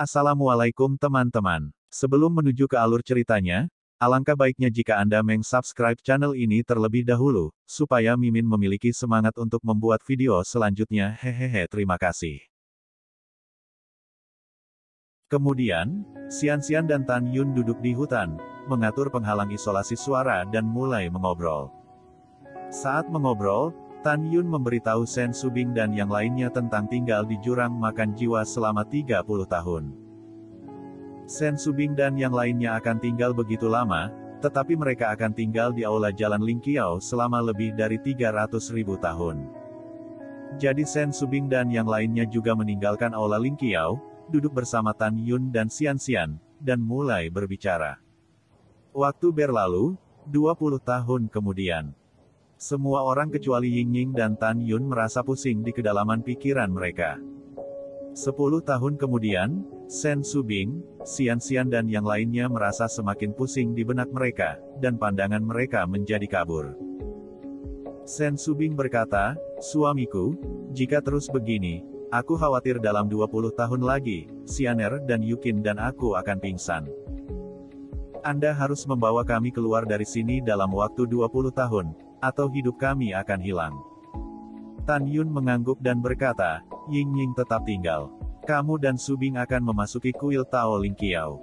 Assalamualaikum teman-teman. Sebelum menuju ke alur ceritanya, alangkah baiknya jika Anda meng-subscribe channel ini terlebih dahulu, supaya Mimin memiliki semangat untuk membuat video selanjutnya. Hehehe, terima kasih. Kemudian, Xianxian dan Tan Yun duduk di hutan, mengatur penghalang isolasi suara dan mulai mengobrol. Saat mengobrol, Tan Yun memberitahu Sen Subing dan yang lainnya tentang tinggal di jurang makan jiwa selama 30 tahun. Sen Subing dan yang lainnya akan tinggal begitu lama, tetapi mereka akan tinggal di aula Jalan Lingqiao selama lebih dari 300.000 tahun. Jadi Sen Subing dan yang lainnya juga meninggalkan aula Lingqiao, duduk bersama Tan Yun dan Xianxian, dan mulai berbicara. Waktu berlalu, 20 tahun kemudian. Semua orang kecuali Yingying dan Tan Yun merasa pusing di kedalaman pikiran mereka. 10 tahun kemudian, Sen Subing, Xianxian dan yang lainnya merasa semakin pusing di benak mereka, dan pandangan mereka menjadi kabur. Sen Subing berkata, "Suamiku, jika terus begini, aku khawatir dalam 20 tahun lagi, Xianer dan Yukin dan aku akan pingsan. Anda harus membawa kami keluar dari sini dalam waktu 20 tahun, atau hidup kami akan hilang." Tan Yun mengangguk dan berkata, "Yingying tetap tinggal. Kamu dan Subing akan memasuki kuil Tao Lingqiao."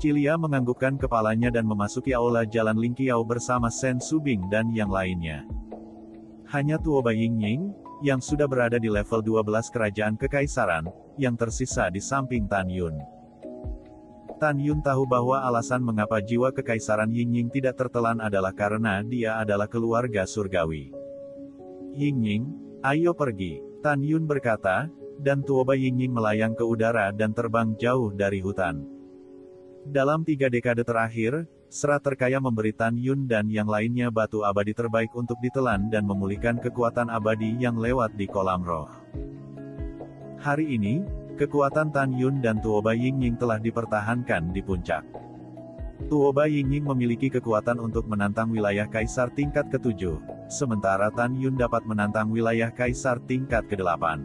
Cilia menganggukkan kepalanya dan memasuki aula Jalan Lingqiao bersama Sen Subing dan yang lainnya. Hanya Tuoba Yingying, yang sudah berada di level 12 kerajaan kekaisaran, yang tersisa di samping Tan Yun. Tan Yun tahu bahwa alasan mengapa jiwa kekaisaran Yingying tidak tertelan adalah karena dia adalah keluarga surgawi. "Yingying, ayo pergi," Tan Yun berkata, dan Tuoba Yingying melayang ke udara dan terbang jauh dari hutan. Dalam 3 dekade terakhir, Serat Terkaya memberi Tan Yun dan yang lainnya batu abadi terbaik untuk ditelan dan memulihkan kekuatan abadi yang lewat di kolam roh. Hari ini, kekuatan Tan Yun dan Tuoba Yingying telah dipertahankan di puncak. Tuoba Yingying memiliki kekuatan untuk menantang wilayah kaisar tingkat ke-7, sementara Tan Yun dapat menantang wilayah kaisar tingkat ke-8.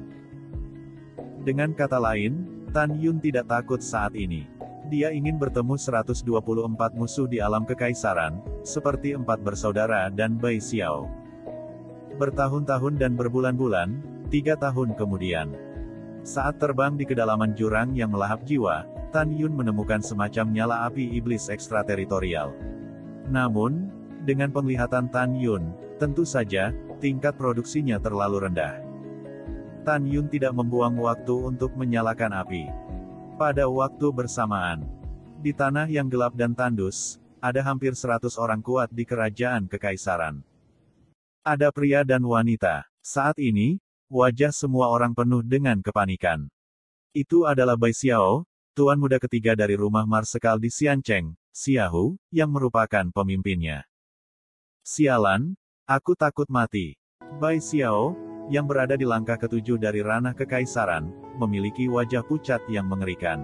Dengan kata lain, Tan Yun tidak takut saat ini. Dia ingin bertemu 124 musuh di alam kekaisaran, seperti 4 bersaudara dan Bai Xiao. Bertahun-tahun dan berbulan-bulan, 3 tahun kemudian. Saat terbang di kedalaman jurang yang melahap jiwa, Tan Yun menemukan semacam nyala api iblis ekstrateritorial. Namun, dengan penglihatan Tan Yun, tentu saja, tingkat produksinya terlalu rendah. Tan Yun tidak membuang waktu untuk menyalakan api. Pada waktu bersamaan, di tanah yang gelap dan tandus, ada hampir 100 orang kuat di kerajaan kekaisaran. Ada pria dan wanita. Saat ini, wajah semua orang penuh dengan kepanikan. Itu adalah Bai Xiao, tuan muda ketiga dari rumah Marsekal di Xiancheng, Xiahu, yang merupakan pemimpinnya. "Sialan, aku takut mati." Bai Xiao, yang berada di langkah ke-7 dari ranah kekaisaran, memiliki wajah pucat yang mengerikan.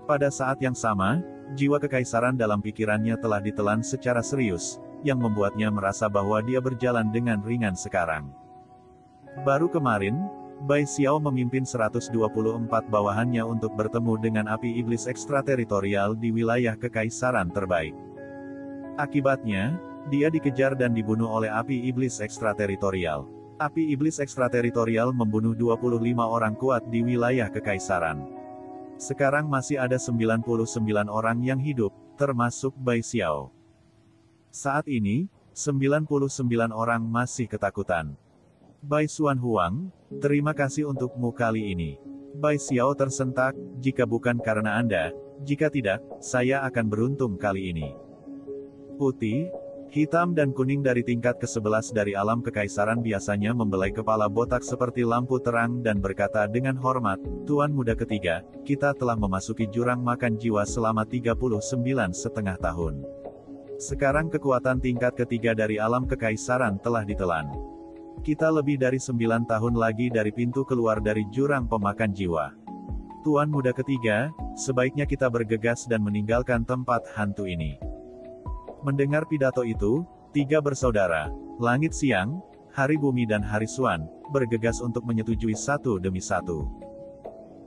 Pada saat yang sama, jiwa kekaisaran dalam pikirannya telah ditelan secara serius, yang membuatnya merasa bahwa dia berjalan dengan ringan sekarang. Baru kemarin, Bai Xiao memimpin 124 bawahannya untuk bertemu dengan api iblis ekstrateritorial di wilayah kekaisaran terbaik. Akibatnya, dia dikejar dan dibunuh oleh api iblis ekstrateritorial. Api iblis ekstrateritorial membunuh 25 orang kuat di wilayah kekaisaran. Sekarang masih ada 99 orang yang hidup, termasuk Bai Xiao. Saat ini, 99 orang masih ketakutan. "Bai Xuan Huang, terima kasih untukmu kali ini." Bai Xiao tersentak, "Jika bukan karena Anda, jika tidak, saya akan beruntung kali ini." Putih, hitam dan kuning dari tingkat ke-11 dari alam kekaisaran biasanya membelai kepala botak seperti lampu terang dan berkata dengan hormat, "Tuan muda ketiga, kita telah memasuki jurang makan jiwa selama 39,5 tahun. Sekarang kekuatan tingkat ketiga dari alam kekaisaran telah ditelan. Kita lebih dari 9 tahun lagi dari pintu keluar dari jurang pemakan jiwa. Tuan muda ketiga, sebaiknya kita bergegas dan meninggalkan tempat hantu ini." Mendengar pidato itu, 3 bersaudara, Langit Siang, Hari Bumi dan Hari Suan, bergegas untuk menyetujui satu demi satu.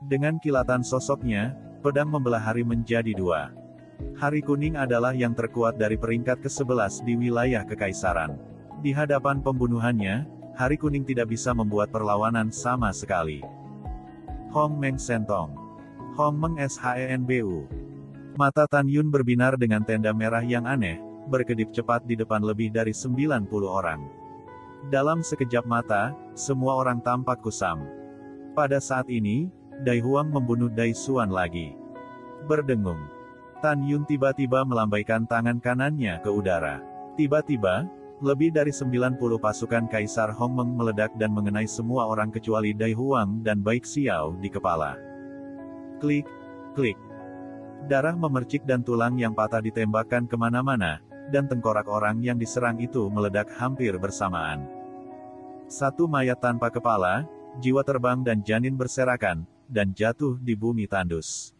Dengan kilatan sosoknya, pedang membelah hari menjadi dua. Hari kuning adalah yang terkuat dari peringkat ke-11 di wilayah kekaisaran. Di hadapan pembunuhannya, hari kuning tidak bisa membuat perlawanan sama sekali. Hong Meng Sentong. Hong Meng Shenbu. Mata Tan Yun berbinar dengan tanda merah yang aneh, berkedip cepat di depan lebih dari 90 orang. Dalam sekejap mata, semua orang tampak kusam. Pada saat ini, Dai Huang membunuh Dai Xuan lagi. Berdengung. Tan Yun tiba-tiba melambaikan tangan kanannya ke udara. Tiba-tiba, lebih dari 90 pasukan Kaisar Hong Meng meledak dan mengenai semua orang kecuali Dai Huang dan Bai Xiao di kepala. Klik, klik. Darah memercik dan tulang yang patah ditembakkan kemana-mana, dan tengkorak orang yang diserang itu meledak hampir bersamaan. Satu mayat tanpa kepala, jiwa terbang dan janin berserakan, dan jatuh di bumi tandus.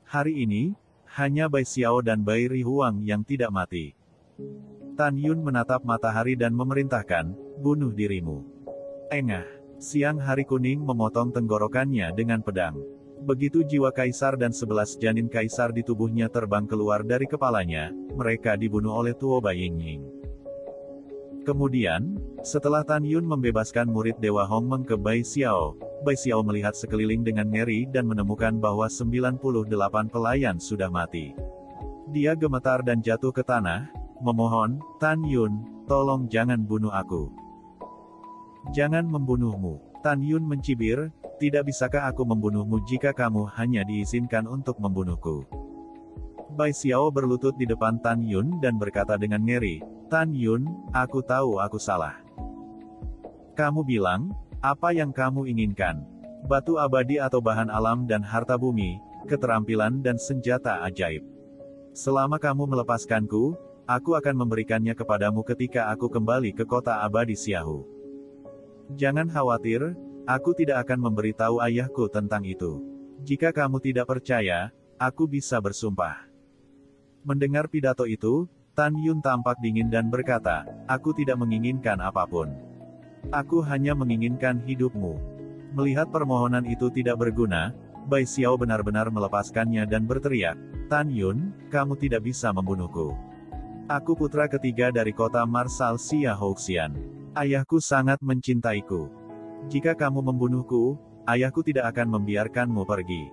Hari ini, hanya Bai Xiao dan Bai Ri Huang yang tidak mati. Tan Yun menatap matahari dan memerintahkan, bunuh dirimu. Engah. Siang hari kuning memotong tenggorokannya dengan pedang. Begitu jiwa kaisar dan 11 janin kaisar di tubuhnya terbang keluar dari kepalanya, mereka dibunuh oleh Tuo Bai Ying. Kemudian, setelah Tan Yun membebaskan murid Dewa Hong Meng ke Bai Xiao melihat sekeliling dengan ngeri dan menemukan bahwa 98 pelayan sudah mati. Dia gemetar dan jatuh ke tanah, memohon, Tan Yun, tolong jangan bunuh aku. Jangan membunuhmu. Tan Yun mencibir, tidak bisakah aku membunuhmu jika kamu hanya diizinkan untuk membunuhku? Bai Xiao berlutut di depan Tan Yun dan berkata dengan ngeri, Tan Yun, aku tahu aku salah. Kamu bilang, apa yang kamu inginkan? Batu abadi atau bahan alam dan harta bumi, keterampilan dan senjata ajaib. Selama kamu melepaskanku, aku akan memberikannya kepadamu ketika aku kembali ke kota abadi Xiahu. Jangan khawatir, aku tidak akan memberitahu ayahku tentang itu. Jika kamu tidak percaya, aku bisa bersumpah. Mendengar pidato itu, Tan Yun tampak dingin dan berkata, aku tidak menginginkan apapun. Aku hanya menginginkan hidupmu. Melihat permohonan itu tidak berguna, Bai Xiao benar-benar melepaskannya dan berteriak, Tan Yun, kamu tidak bisa membunuhku. Aku putra ketiga dari kota Marsal Xia Hoxian. Ayahku sangat mencintaiku. Jika kamu membunuhku, ayahku tidak akan membiarkanmu pergi.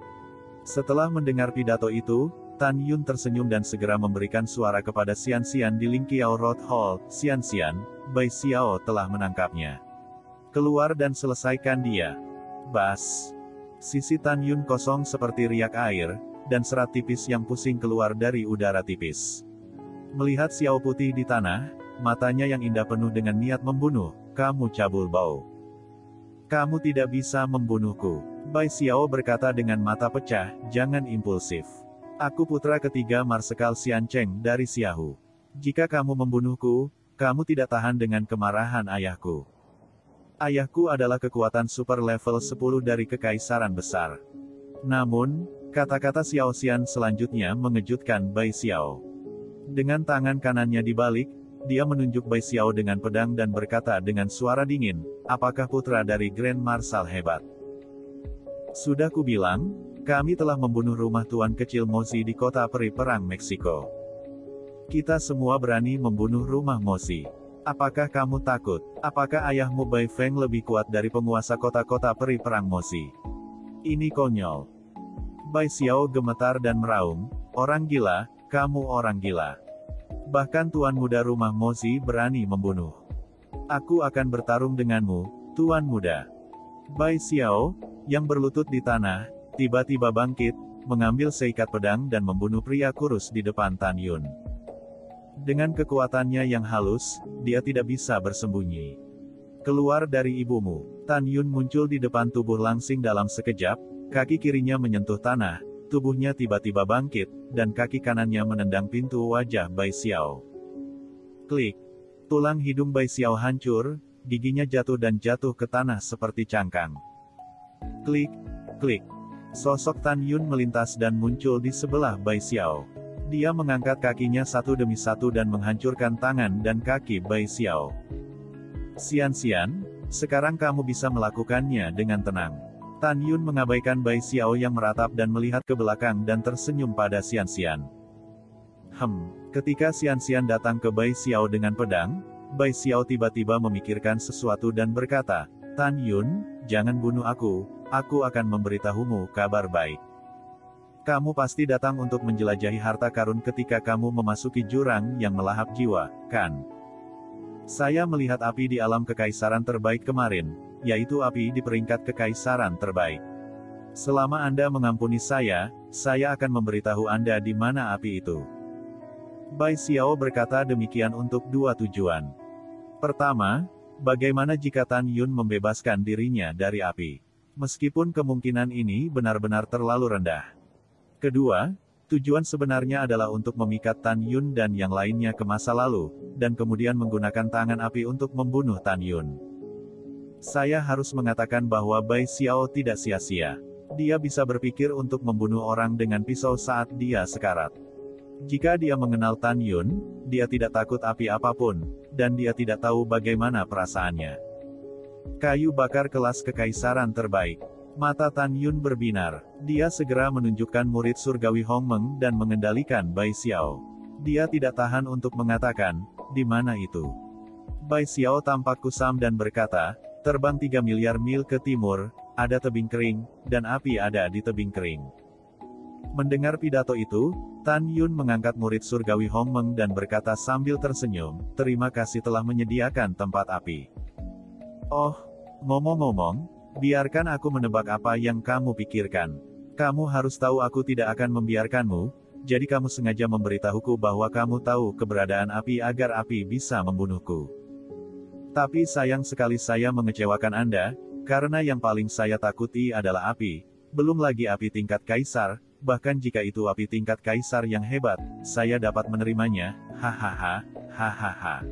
Setelah mendengar pidato itu, Tan Yun tersenyum dan segera memberikan suara kepada Xian Xian di Lingqiao Road Hall, Xian Xian, Bai Xiao telah menangkapnya. Keluar dan selesaikan dia. Bas. Sisi Tan Yun kosong seperti riak air, dan serat tipis yang pusing keluar dari udara tipis. Melihat Xiao putih di tanah, matanya yang indah penuh dengan niat membunuh, kamu cabul bau. Kamu tidak bisa membunuhku. Bai Xiao berkata dengan mata pecah, jangan impulsif. Aku putra ketiga Marsekal Xian Cheng dari Xiahu. Jika kamu membunuhku, kamu tidak tahan dengan kemarahan ayahku. Ayahku adalah kekuatan super level 10 dari kekaisaran besar. Namun, kata-kata Xiao Xian selanjutnya mengejutkan Bai Xiao. Dengan tangan kanannya dibalik, dia menunjuk Bai Xiao dengan pedang dan berkata dengan suara dingin, apakah putra dari Grand Marshal hebat? Sudah kubilang, kami telah membunuh rumah tuan kecil Mozi di kota peri perang Meksiko. Kita semua berani membunuh rumah Mozi. Apakah kamu takut? Apakah ayahmu Bai Feng lebih kuat dari penguasa kota-kota peri perang Mozi? Ini konyol. Bai Xiao gemetar dan meraung, orang gila, kamu orang gila. Bahkan tuan muda rumah Mozi berani membunuh. Aku akan bertarung denganmu, tuan muda. Bai Xiao, yang berlutut di tanah, tiba-tiba bangkit, mengambil seikat pedang dan membunuh pria kurus di depan Tan Yun. Dengan kekuatannya yang halus, dia tidak bisa bersembunyi. Keluar dari ibumu. Tan Yun muncul di depan tubuh langsing dalam sekejap, kaki kirinya menyentuh tanah, tubuhnya tiba-tiba bangkit, dan kaki kanannya menendang pintu wajah Bai Xiao. Klik. Tulang hidung Bai Xiao hancur, giginya jatuh dan jatuh ke tanah seperti cangkang. Klik, klik. Sosok Tan Yun melintas dan muncul di sebelah Bai Xiao. Dia mengangkat kakinya satu demi satu dan menghancurkan tangan dan kaki Bai Xiao. Xian Xian, sekarang kamu bisa melakukannya dengan tenang. Tan Yun mengabaikan Bai Xiao yang meratap dan melihat ke belakang dan tersenyum pada Xianxian. Ketika Xianxian datang ke Bai Xiao dengan pedang, Bai Xiao tiba-tiba memikirkan sesuatu dan berkata, Tan Yun, jangan bunuh aku akan memberitahumu kabar baik. Kamu pasti datang untuk menjelajahi harta karun ketika kamu memasuki jurang yang melahap jiwa, kan? Saya melihat api di alam kekaisaran terbaik kemarin, yaitu api di peringkat kekaisaran terbaik. Selama Anda mengampuni saya akan memberitahu Anda di mana api itu. Bai Xiao berkata demikian untuk dua tujuan. Pertama, bagaimana jika Tan Yun membebaskan dirinya dari api? Meskipun kemungkinan ini benar-benar terlalu rendah. Kedua, tujuan sebenarnya adalah untuk memikat Tan Yun dan yang lainnya ke masa lalu, dan kemudian menggunakan tangan api untuk membunuh Tan Yun. Saya harus mengatakan bahwa Bai Xiao tidak sia-sia. Dia bisa berpikir untuk membunuh orang dengan pisau saat dia sekarat. Jika dia mengenal Tan Yun, dia tidak takut api apapun, dan dia tidak tahu bagaimana perasaannya. Kayu bakar kelas kekaisaran terbaik. Mata Tan Yun berbinar. Dia segera menunjukkan murid surgawi Hong Meng dan mengendalikan Bai Xiao. Dia tidak tahan untuk mengatakan, di mana itu? Bai Xiao tampak kusam dan berkata, terbang 3 miliar mil ke timur, ada tebing kering, dan api ada di tebing kering. Mendengar pidato itu, Tan Yun mengangkat murid surgawi Hong Meng dan berkata sambil tersenyum, terima kasih telah menyediakan tempat api. Oh, ngomong-ngomong, biarkan aku menebak apa yang kamu pikirkan. Kamu harus tahu aku tidak akan membiarkanmu, jadi kamu sengaja memberitahuku bahwa kamu tahu keberadaan api agar api bisa membunuhku. Tapi sayang sekali saya mengecewakan Anda, karena yang paling saya takuti adalah api, belum lagi api tingkat kaisar, bahkan jika itu api tingkat kaisar yang hebat, saya dapat menerimanya, hahaha, hahaha.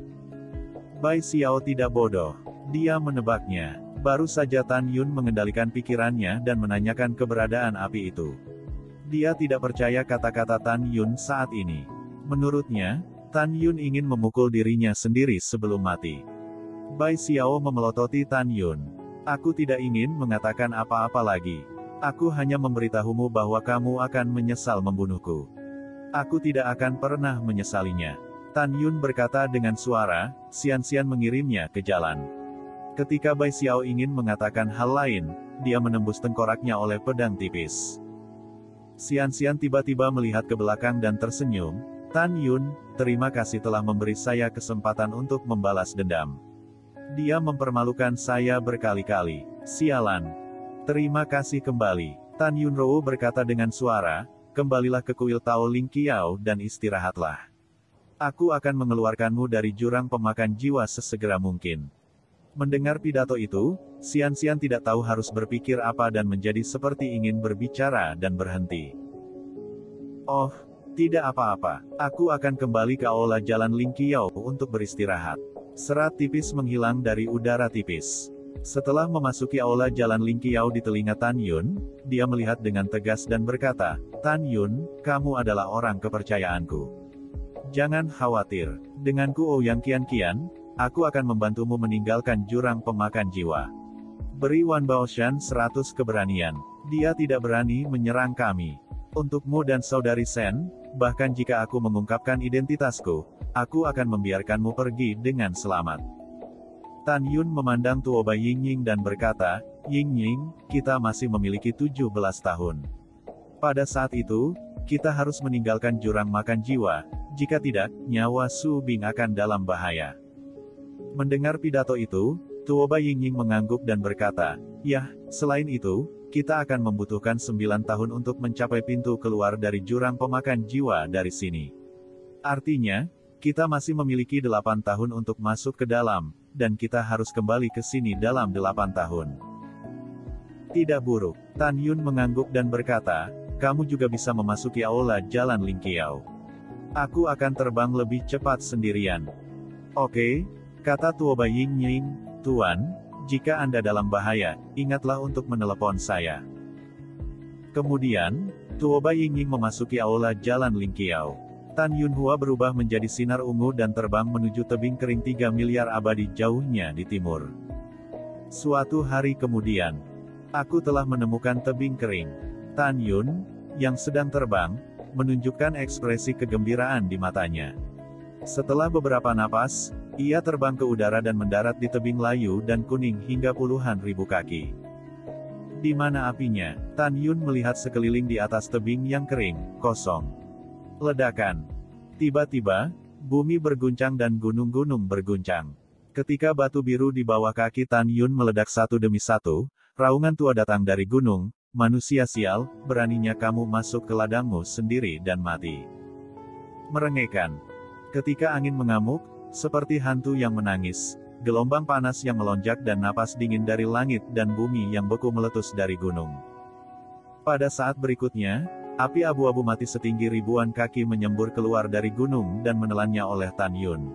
Bai Xiao tidak bodoh. Dia menebaknya. Baru saja Tan Yun mengendalikan pikirannya dan menanyakan keberadaan api itu. Dia tidak percaya kata-kata Tan Yun saat ini. Menurutnya, Tan Yun ingin memukul dirinya sendiri sebelum mati. Bai Xiao memelototi Tan Yun. Aku tidak ingin mengatakan apa-apa lagi. Aku hanya memberitahumu bahwa kamu akan menyesal membunuhku. Aku tidak akan pernah menyesalinya. Tan Yun berkata dengan suara, Xianxian mengirimnya ke jalan. Ketika Bai Xiao ingin mengatakan hal lain, dia menembus tengkoraknya oleh pedang tipis. Xianxian tiba-tiba melihat ke belakang dan tersenyum, Tan Yun, terima kasih telah memberi saya kesempatan untuk membalas dendam. Dia mempermalukan saya berkali-kali. Sialan. Terima kasih kembali. Tan Yun Rou berkata dengan suara, kembalilah ke kuil Tao Ling Qiao dan istirahatlah. Aku akan mengeluarkanmu dari jurang pemakan jiwa sesegera mungkin. Mendengar pidato itu, Xianxian tidak tahu harus berpikir apa dan menjadi seperti ingin berbicara dan berhenti. Oh, tidak apa-apa. Aku akan kembali ke aula jalan Ling Qiao untuk beristirahat. Serat tipis menghilang dari udara tipis. Setelah memasuki aula jalan Ling Qiao di telinga Tan Yun, dia melihat dengan tegas dan berkata, Tan Yun, kamu adalah orang kepercayaanku. Jangan khawatir. Denganku Ouyang Qian-Qian, aku akan membantumu meninggalkan jurang pemakan jiwa. Beri Wan Baoshan 100 keberanian. Dia tidak berani menyerang kami. Untukmu dan saudari Sen, bahkan jika aku mengungkapkan identitasku, aku akan membiarkanmu pergi dengan selamat. Tan Yun memandang Tuo Bai Yingying dan berkata, Yingying, kita masih memiliki 17 tahun. Pada saat itu, kita harus meninggalkan jurang makan jiwa, jika tidak, nyawa Su Bing akan dalam bahaya. Mendengar pidato itu, Tuo Bai Yingying mengangguk dan berkata, yah, selain itu, kita akan membutuhkan 9 tahun untuk mencapai pintu keluar dari jurang pemakan jiwa dari sini. Artinya, kita masih memiliki 8 tahun untuk masuk ke dalam, dan kita harus kembali ke sini dalam 8 tahun. Tidak buruk. Tan Yun mengangguk dan berkata, kamu juga bisa memasuki aula jalan Ling Qiao. Aku akan terbang lebih cepat sendirian. Oke, kata Tuo Bai Yingying, Tuan, jika Anda dalam bahaya, ingatlah untuk menelepon saya. Kemudian, Tuo Bai Yingying memasuki aula jalan Ling Qiao. Tan Yunhua berubah menjadi sinar ungu dan terbang menuju tebing kering 3 miliar abadi jauhnya di timur. Suatu hari kemudian, Aku telah menemukan tebing kering. Tan Yun, yang sedang terbang, menunjukkan ekspresi kegembiraan di matanya. Setelah beberapa napas, ia terbang ke udara dan mendarat di tebing layu dan kuning hingga puluhan ribu kaki. Di mana apinya? Tan Yun melihat sekeliling di atas tebing yang kering, kosong. Ledakan. Tiba-tiba, bumi berguncang dan gunung-gunung berguncang. Ketika batu biru di bawah kaki Tan Yun meledak satu demi satu, raungan tua datang dari gunung. Manusia sial, beraninya kamu masuk ke ladangmu sendiri dan mati. Merengekkan. Ketika angin mengamuk, seperti hantu yang menangis, gelombang panas yang melonjak dan napas dingin dari langit dan bumi yang beku meletus dari gunung. Pada saat berikutnya, api abu-abu mati setinggi ribuan kaki menyembur keluar dari gunung dan menelannya oleh Tan Yun.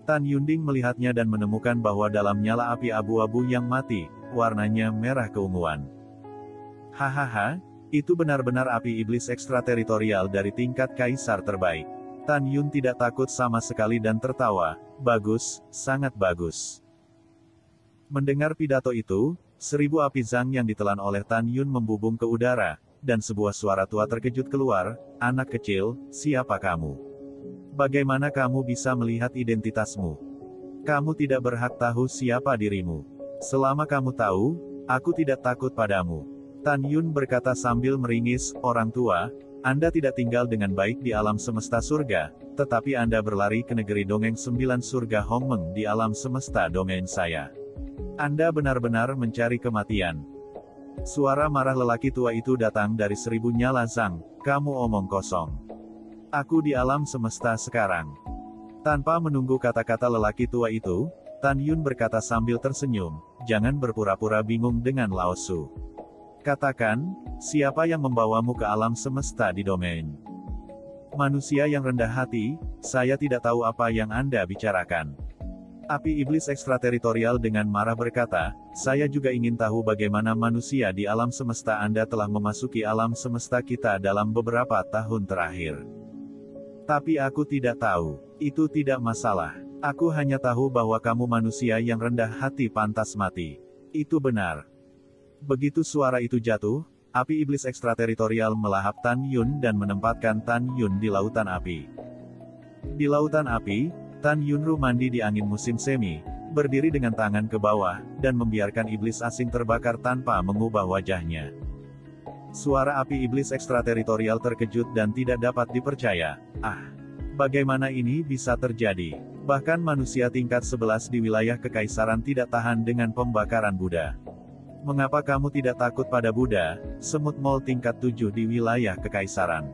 Tan Yunding melihatnya dan menemukan bahwa dalam nyala api abu-abu yang mati, warnanya merah keunguan. Hahaha, itu benar-benar api iblis ekstrateritorial dari tingkat kaisar terbaik. Tan Yun tidak takut sama sekali dan tertawa, bagus, sangat bagus. Mendengar pidato itu, 1000 api zang yang ditelan oleh Tan Yun membubung ke udara, dan sebuah suara tua terkejut keluar, anak kecil, siapa kamu? Bagaimana kamu bisa melihat identitasmu? Kamu tidak berhak tahu siapa dirimu. Selama kamu tahu, aku tidak takut padamu. Tan Yun berkata sambil meringis, orang tua, Anda tidak tinggal dengan baik di alam semesta surga, tetapi Anda berlari ke negeri dongeng 9 surga Hongmeng di alam semesta domain saya. Anda benar-benar mencari kematian. Suara marah lelaki tua itu datang dari 1000 nyala zang, kamu omong kosong. Aku di alam semesta sekarang. Tanpa menunggu kata-kata lelaki tua itu, Tan Yun berkata sambil tersenyum, jangan berpura-pura bingung dengan Lao Su. Katakan, siapa yang membawamu ke alam semesta di domain? Manusia yang rendah hati, saya tidak tahu apa yang Anda bicarakan. Api iblis ekstrateritorial dengan marah berkata, saya juga ingin tahu bagaimana manusia di alam semesta Anda telah memasuki alam semesta kita dalam beberapa tahun terakhir. Tapi aku tidak tahu. Itu tidak masalah. Aku hanya tahu bahwa kamu manusia yang rendah hati pantas mati. Itu benar. Begitu suara itu jatuh, api iblis ekstrateritorial melahap Tan Yun dan menempatkan Tan Yun di lautan api. Di lautan api, Tan Yunru mandi di angin musim semi, berdiri dengan tangan ke bawah, dan membiarkan iblis asing terbakar tanpa mengubah wajahnya. Suara api iblis ekstrateritorial terkejut dan tidak dapat dipercaya. Bagaimana ini bisa terjadi? Bahkan manusia tingkat 11 di wilayah kekaisaran tidak tahan dengan pembakaran Buddha. Mengapa kamu tidak takut pada Buddha, semut mol tingkat 7 di wilayah kekaisaran?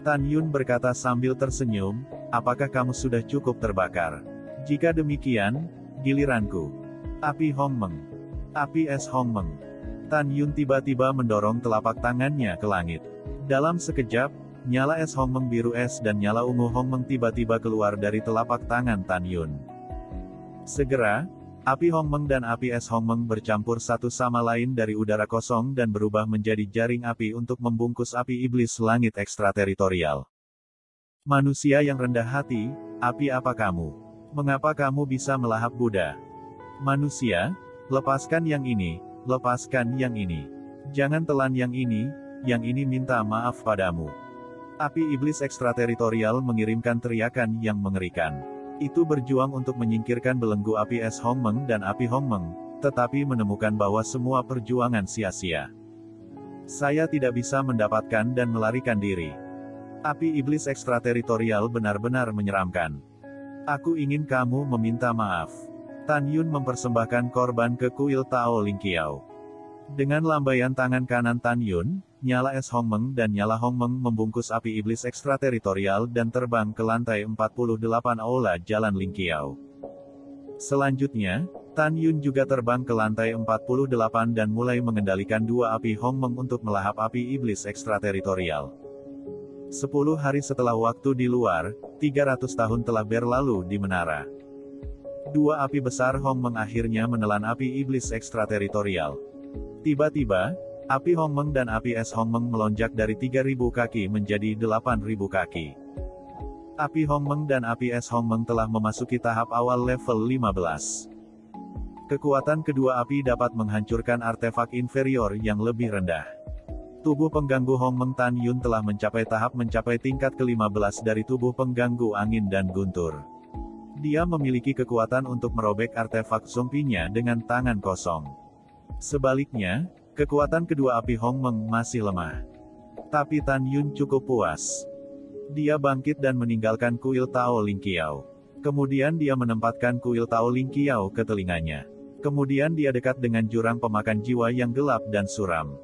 Tan Yun berkata sambil tersenyum, apakah kamu sudah cukup terbakar? Jika demikian, giliranku. Api Hongmeng. Api es Hongmeng. Tan Yun tiba-tiba mendorong telapak tangannya ke langit. Dalam sekejap, nyala es Hongmeng biru es dan nyala ungu Hongmeng tiba-tiba keluar dari telapak tangan Tan Yun. Segera, api Hongmeng dan api es Hongmeng bercampur satu sama lain dari udara kosong dan berubah menjadi jaring api untuk membungkus api iblis langit ekstrateritorial. Manusia yang rendah hati, api apa kamu? Mengapa kamu bisa melahap Buddha? Manusia, lepaskan yang ini, lepaskan yang ini. Jangan telan yang ini minta maaf padamu. Api iblis ekstrateritorial mengirimkan teriakan yang mengerikan. Itu berjuang untuk menyingkirkan belenggu api es Hongmeng dan api Hongmeng, tetapi menemukan bahwa semua perjuangan sia-sia. Saya tidak bisa mendapatkan dan melarikan diri. Api iblis ekstrateritorial benar-benar menyeramkan. Aku ingin kamu meminta maaf. Tan Yun mempersembahkan korban ke kuil Tao Ling Kiao. Dengan lambaian tangan kanan Tan Yun, nyala es Hongmeng dan nyala Hongmeng membungkus api iblis ekstrateritorial dan terbang ke lantai 48 aula Jalan Ling Kiao. Selanjutnya, Tan Yun juga terbang ke lantai 48 dan mulai mengendalikan dua api Hongmeng untuk melahap api iblis ekstrateritorial. 10 hari setelah waktu di luar, 300 tahun telah berlalu di menara. Dua api besar Hongmeng akhirnya menelan api iblis ekstrateritorial. Tiba-tiba, api Hongmeng dan api es Hongmeng melonjak dari 3.000 kaki menjadi 8.000 kaki. Api Hongmeng dan api es Hongmeng telah memasuki tahap awal level 15. Kekuatan kedua api dapat menghancurkan artefak inferior yang lebih rendah. Tubuh pengganggu Hongmeng Tan Yun telah mencapai tingkat ke-15 dari tubuh pengganggu angin dan guntur. Dia memiliki kekuatan untuk merobek artefak zombinya dengan tangan kosong. Sebaliknya, kekuatan kedua api Hongmeng masih lemah. Tapi Tan Yun cukup puas. Dia bangkit dan meninggalkan kuil Tao Ling Qiao. Kemudian dia menempatkan kuil Tao Ling Qiao ke telinganya. Kemudian dia dekat dengan jurang pemakan jiwa yang gelap dan suram.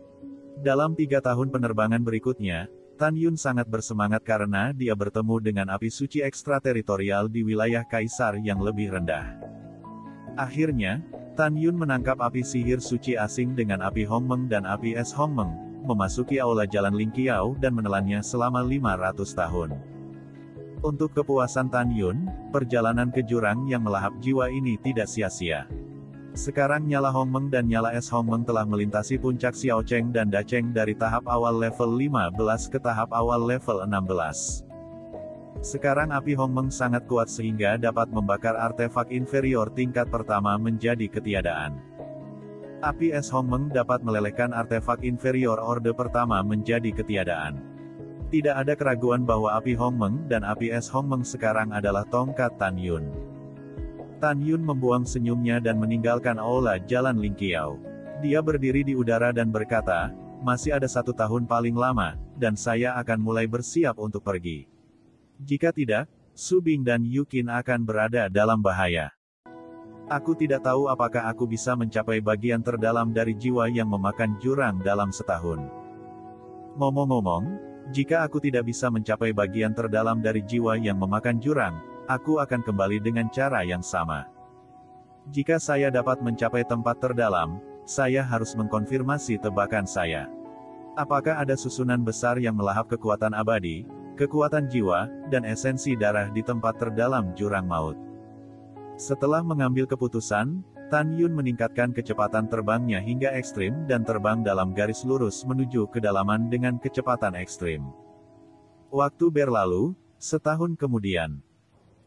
Dalam 3 tahun penerbangan berikutnya, Tan Yun sangat bersemangat karena dia bertemu dengan api suci ekstrateritorial di wilayah kaisar yang lebih rendah. Akhirnya, Tan Yun menangkap api sihir suci asing dengan api Hongmeng dan api es Hongmeng, memasuki aula jalan Ling Qiao dan menelannya selama 500 tahun. Untuk kepuasan Tan Yun, perjalanan ke jurang yang melahap jiwa ini tidak sia-sia. Sekarang nyala Hongmeng dan nyala es Hongmeng telah melintasi puncak Xiaocheng dan Dacheng dari tahap awal level 15 ke tahap awal level 16. Sekarang api Hongmeng sangat kuat sehingga dapat membakar artefak inferior tingkat pertama menjadi ketiadaan. Api es Hongmeng dapat melelehkan artefak inferior orde pertama menjadi ketiadaan. Tidak ada keraguan bahwa api Hongmeng dan api es Hongmeng sekarang adalah tongkat Tan Yun. Tan Yun membuang senyumnya dan meninggalkan aula jalan Ling Qiao. Dia berdiri di udara dan berkata, masih ada 1 tahun paling lama, dan saya akan mulai bersiap untuk pergi. Jika tidak, Su Bing dan Yu Qin akan berada dalam bahaya. Aku tidak tahu apakah aku bisa mencapai bagian terdalam dari jiwa yang memakan jurang dalam setahun. Ngomong-ngomong, jika aku tidak bisa mencapai bagian terdalam dari jiwa yang memakan jurang, aku akan kembali dengan cara yang sama. Jika saya dapat mencapai tempat terdalam, saya harus mengkonfirmasi tebakan saya. Apakah ada susunan besar yang melahap kekuatan abadi, kekuatan jiwa, dan esensi darah di tempat terdalam jurang maut? Setelah mengambil keputusan, Tan Yun meningkatkan kecepatan terbangnya hingga ekstrim dan terbang dalam garis lurus menuju kedalaman dengan kecepatan ekstrim. Waktu berlalu, setahun kemudian.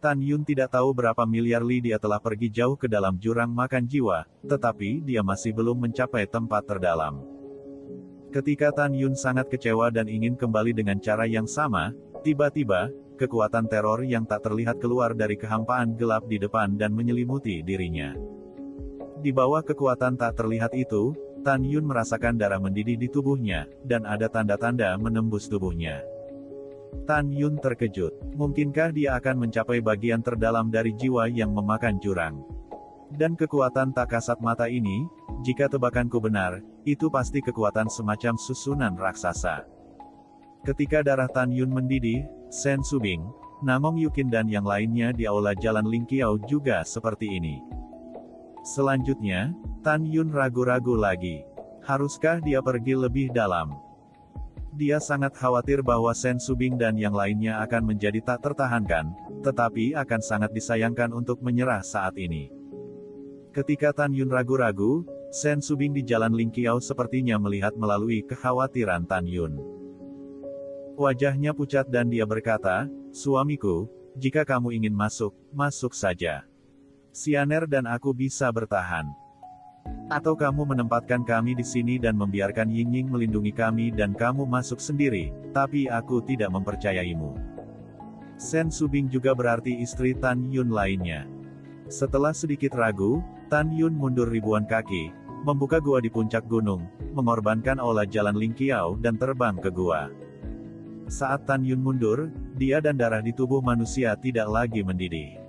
Tan Yun tidak tahu berapa miliar li dia telah pergi jauh ke dalam jurang makan jiwa, tetapi dia masih belum mencapai tempat terdalam. Ketika Tan Yun sangat kecewa dan ingin kembali dengan cara yang sama, tiba-tiba, kekuatan teror yang tak terlihat keluar dari kehampaan gelap di depan dan menyelimuti dirinya. Di bawah kekuatan tak terlihat itu, Tan Yun merasakan darah mendidih di tubuhnya, dan ada tanda-tanda menembus tubuhnya. Tan Yun terkejut. Mungkinkah dia akan mencapai bagian terdalam dari jiwa yang memakan jurang? Dan kekuatan tak kasat mata ini, jika tebakanku benar, itu pasti kekuatan semacam susunan raksasa. Ketika darah Tan Yun mendidih, Sen Subing, Namong Yukin dan yang lainnya di aula jalan Ling Qiao juga seperti ini. Selanjutnya, Tan Yun ragu-ragu lagi. Haruskah dia pergi lebih dalam? Dia sangat khawatir bahwa Sen Subing dan yang lainnya akan menjadi tak tertahankan, tetapi akan sangat disayangkan untuk menyerah saat ini. Ketika Tan Yun ragu-ragu, Sen Subing di jalan Ling Qiao sepertinya melihat melalui kekhawatiran Tan Yun. Wajahnya pucat dan dia berkata, suamiku, jika kamu ingin masuk, masuk saja. Xianer dan aku bisa bertahan. Atau kamu menempatkan kami di sini dan membiarkan Yingying melindungi kami dan kamu masuk sendiri, tapi aku tidak mempercayaimu. Sen Subing juga berarti istri Tan Yun lainnya. Setelah sedikit ragu, Tan Yun mundur ribuan kaki, membuka gua di puncak gunung, mengorbankan aula jalan Ling Qiao dan terbang ke gua. Saat Tan Yun mundur, dia dan darah di tubuh manusia tidak lagi mendidih.